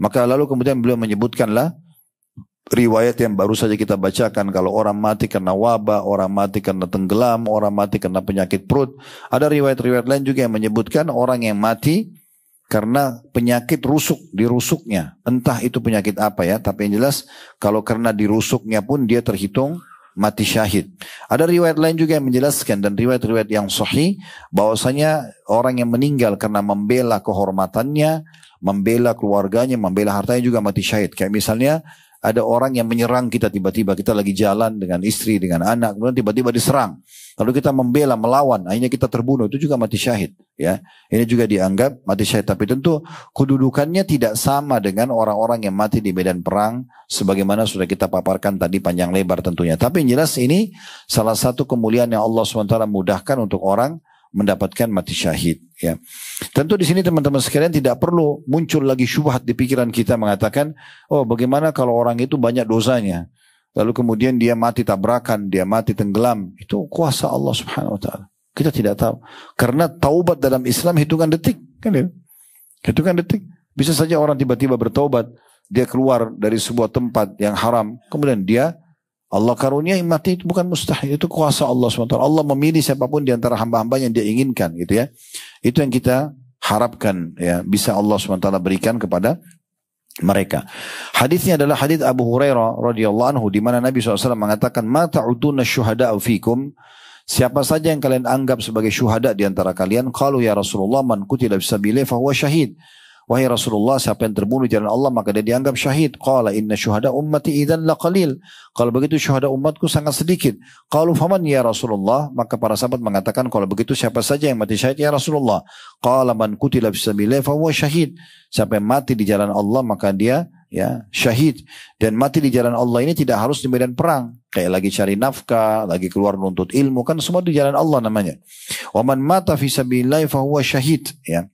Maka lalu kemudian beliau menyebutkanlah riwayat yang baru saja kita bacakan, kalau orang mati karena wabah, orang mati karena tenggelam, orang mati karena penyakit perut. Ada riwayat-riwayat lain juga yang menyebutkan orang yang mati karena penyakit rusuk, dirusuknya. Entah itu penyakit apa, ya, tapi yang jelas kalau karena dirusuknya pun dia terhitung mati syahid. Ada riwayat lain juga yang menjelaskan, dan riwayat-riwayat yang sahih, bahwasanya orang yang meninggal karena membela kehormatannya, membela keluarganya, membela hartanya juga mati syahid. Kayak misalnya ada orang yang menyerang kita tiba-tiba, kita lagi jalan dengan istri, dengan anak, kemudian tiba-tiba diserang. Lalu kita membela, melawan, akhirnya kita terbunuh, itu juga mati syahid, ya. Ini juga dianggap mati syahid, tapi tentu kedudukannya tidak sama dengan orang-orang yang mati di medan perang, sebagaimana sudah kita paparkan tadi panjang lebar tentunya. Tapi yang jelas ini salah satu kemuliaan yang Allah SWT mudahkan untuk orang mendapatkan mati syahid, ya. Tentu di sini teman-teman sekalian tidak perlu muncul lagi syubhat di pikiran kita mengatakan, oh bagaimana kalau orang itu banyak dosanya, lalu kemudian dia mati tabrakan, dia mati tenggelam. Itu kuasa Allah Subhanahu wa taala. Kita tidak tahu. Karena taubat dalam Islam hitungan detik, kan ya? Hitungan detik. Bisa saja orang tiba-tiba bertaubat dia keluar dari sebuah tempat yang haram, kemudian Allah karunia mati, itu bukan mustahil, itu kuasa Allah SWT. Allah memilih siapapun di antara hamba-hamba yang dia inginkan gitu ya. Itu yang kita harapkan ya, bisa Allah SWT berikan kepada mereka. Hadisnya adalah hadis Abu Hurairah radhiyallahu anhu, di mana Nabi SAW mengatakan, "Ma ta'uduna syuhada'u fikum?" Siapa saja yang kalian anggap sebagai syuhada di antara kalian? Qalu ya Rasulullah, man qutila fisabilillah fahuwa syahid. Wahai Rasulullah, siapa yang terbunuh di jalan Allah maka dia dianggap syahid. Qala inna syuhada ummati idzan laqalil. Kalau begitu syuhada umatku sangat sedikit. Qalu faman ya Rasulullah, maka para sahabat mengatakan, kalau begitu siapa saja yang mati syahid ya Rasulullah? Qala man qutila fisabilillah fahuwa syahid. Siapa yang mati di jalan Allah maka dia ya syahid. Dan mati di jalan Allah ini tidak harus di medan perang, kayak lagi cari nafkah, lagi keluar menuntut ilmu, kan semua di jalan Allah namanya. Wa man mata fisabilillah fahuwa syahid ya.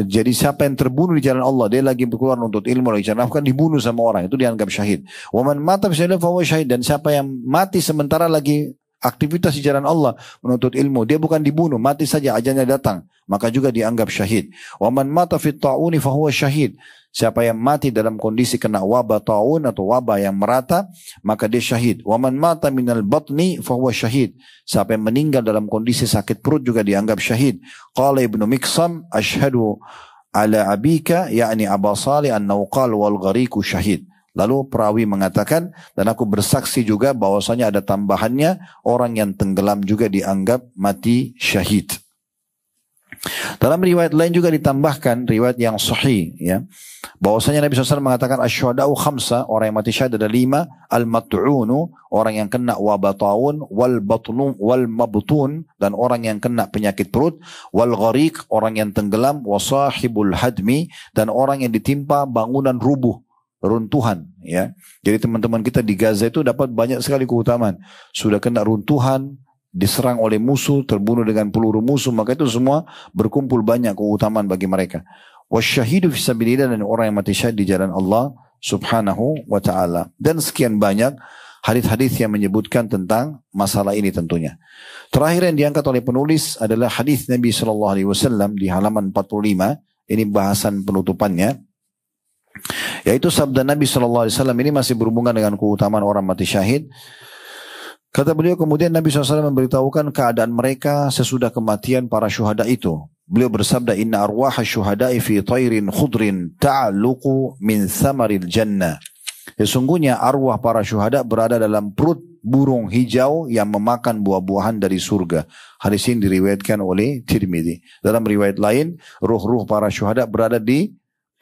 Jadi siapa yang terbunuh di jalan Allah, dia lagi keluar untuk ilmu, lagi cari nafkah, dibunuh sama orang, itu dianggap syahid. Wa man mata fisabilillah fahuwa syahid. Dan siapa yang mati sementara lagi aktivitas di jalan Allah, menuntut ilmu, dia bukan dibunuh, mati saja ajalnya datang, maka juga dianggap syahid. Wa man mata fit ta'uni fahuwa syahid. Siapa yang mati dalam kondisi kena wabah ta'un atau wabah yang merata, maka dia syahid. Wa man mata minal batni fahuwa syahid. Siapa yang meninggal dalam kondisi sakit perut juga dianggap syahid. Qala Ibnu Miqsam, asyhadu ala abika, yakni Aba Salih annahu qala wal ghariqu syahid. Lalu perawi mengatakan, dan aku bersaksi juga bahwasanya ada tambahannya, orang yang tenggelam juga dianggap mati syahid. Dalam riwayat lain juga ditambahkan, riwayat yang sahih ya, bahwasanya Nabi SAW mengatakan asyhada'u khamsa, orang yang mati syahid ada 5, al-mat'unu, orang yang kena wabah taun, wal mabtun, dan orang yang kena penyakit perut, wal ghariq, orang yang tenggelam, wa sahibul hadmi, dan orang yang ditimpa bangunan rubuh, runtuhan ya. Jadi teman-teman kita di Gaza itu dapat banyak sekali keutamaan. Sudah kena runtuhan, diserang oleh musuh, terbunuh dengan peluru musuh, maka itu semua berkumpul banyak keutamaan bagi mereka. Wasyahidu fisabilillah, dan orang yang mati syahid di jalan Allah subhanahu wa ta'ala. Dan sekian banyak hadis-hadis yang menyebutkan tentang masalah ini tentunya. Terakhir yang diangkat oleh penulis adalah hadis Nabi SAW di halaman 45. Ini bahasan penutupannya, yaitu sabda Nabi SAW. Ini masih berhubungan dengan keutamaan orang mati syahid. Kata beliau, kemudian Nabi SAW memberitahukan keadaan mereka sesudah kematian para syuhada itu. Beliau bersabda, inna arwaha syuhada'i fi tayrin khudrin ta'aluqu min thamaril jannah. Sesungguhnya arwah para syuhada berada dalam perut burung hijau yang memakan buah-buahan dari surga. Hadis ini diriwayatkan oleh Tirmidzi. Dalam riwayat lain, ruh-ruh para syuhada berada di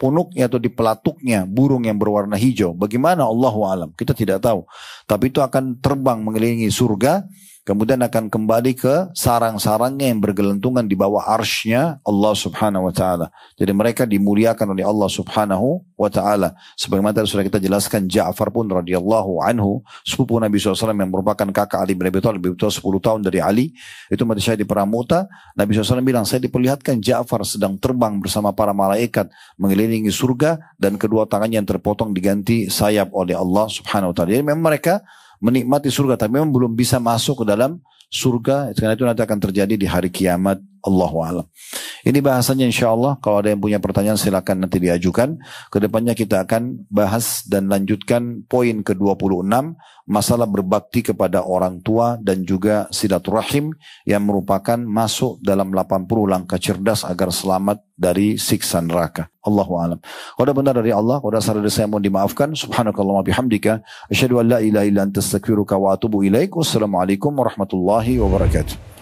punuknya atau di pelatuknya burung yang berwarna hijau. Bagaimana? Allahu a'lam, kita tidak tahu. Tapi itu akan terbang mengelilingi surga, kemudian akan kembali ke sarang-sarangnya yang bergelantungan di bawah arsy-Nya Allah subhanahu wa ta'ala. Jadi mereka dimuliakan oleh Allah subhanahu wa ta'ala. Sebagaimana tadi sudah kita jelaskan, Ja'far pun radhiyallahu anhu, sepupu Nabi SAW yang merupakan kakak Ali bin Abi Thalib, lebih tua 10 tahun dari Ali, itu mati syahid di perang Mu'tah. Nabi SAW bilang, saya diperlihatkan Ja'far sedang terbang bersama para malaikat mengelilingi surga, dan kedua tangannya yang terpotong diganti sayap oleh Allah subhanahu wa ta'ala. Jadi memang mereka menikmati surga, tapi memang belum bisa masuk ke dalam surga, karena itu nanti akan terjadi di hari kiamat. Allahu a'lam. Ini bahasanya insyaAllah. Kalau ada yang punya pertanyaan silakan nanti diajukan. Kedepannya kita akan bahas dan lanjutkan poin ke-26, masalah berbakti kepada orang tua dan juga silaturahim, yang merupakan masuk dalam 80 langkah cerdas agar selamat dari siksa neraka. Allahu a'lam. Kalau ada benar dari Allah, kalau ada salah dari saya mohon dimaafkan. Subhanakallahumma bihamdika, asyhadu an la ilaha illa anta astaghfiruka wa atubu ilaik. Wassalamualaikum warahmatullahi wabarakatuh.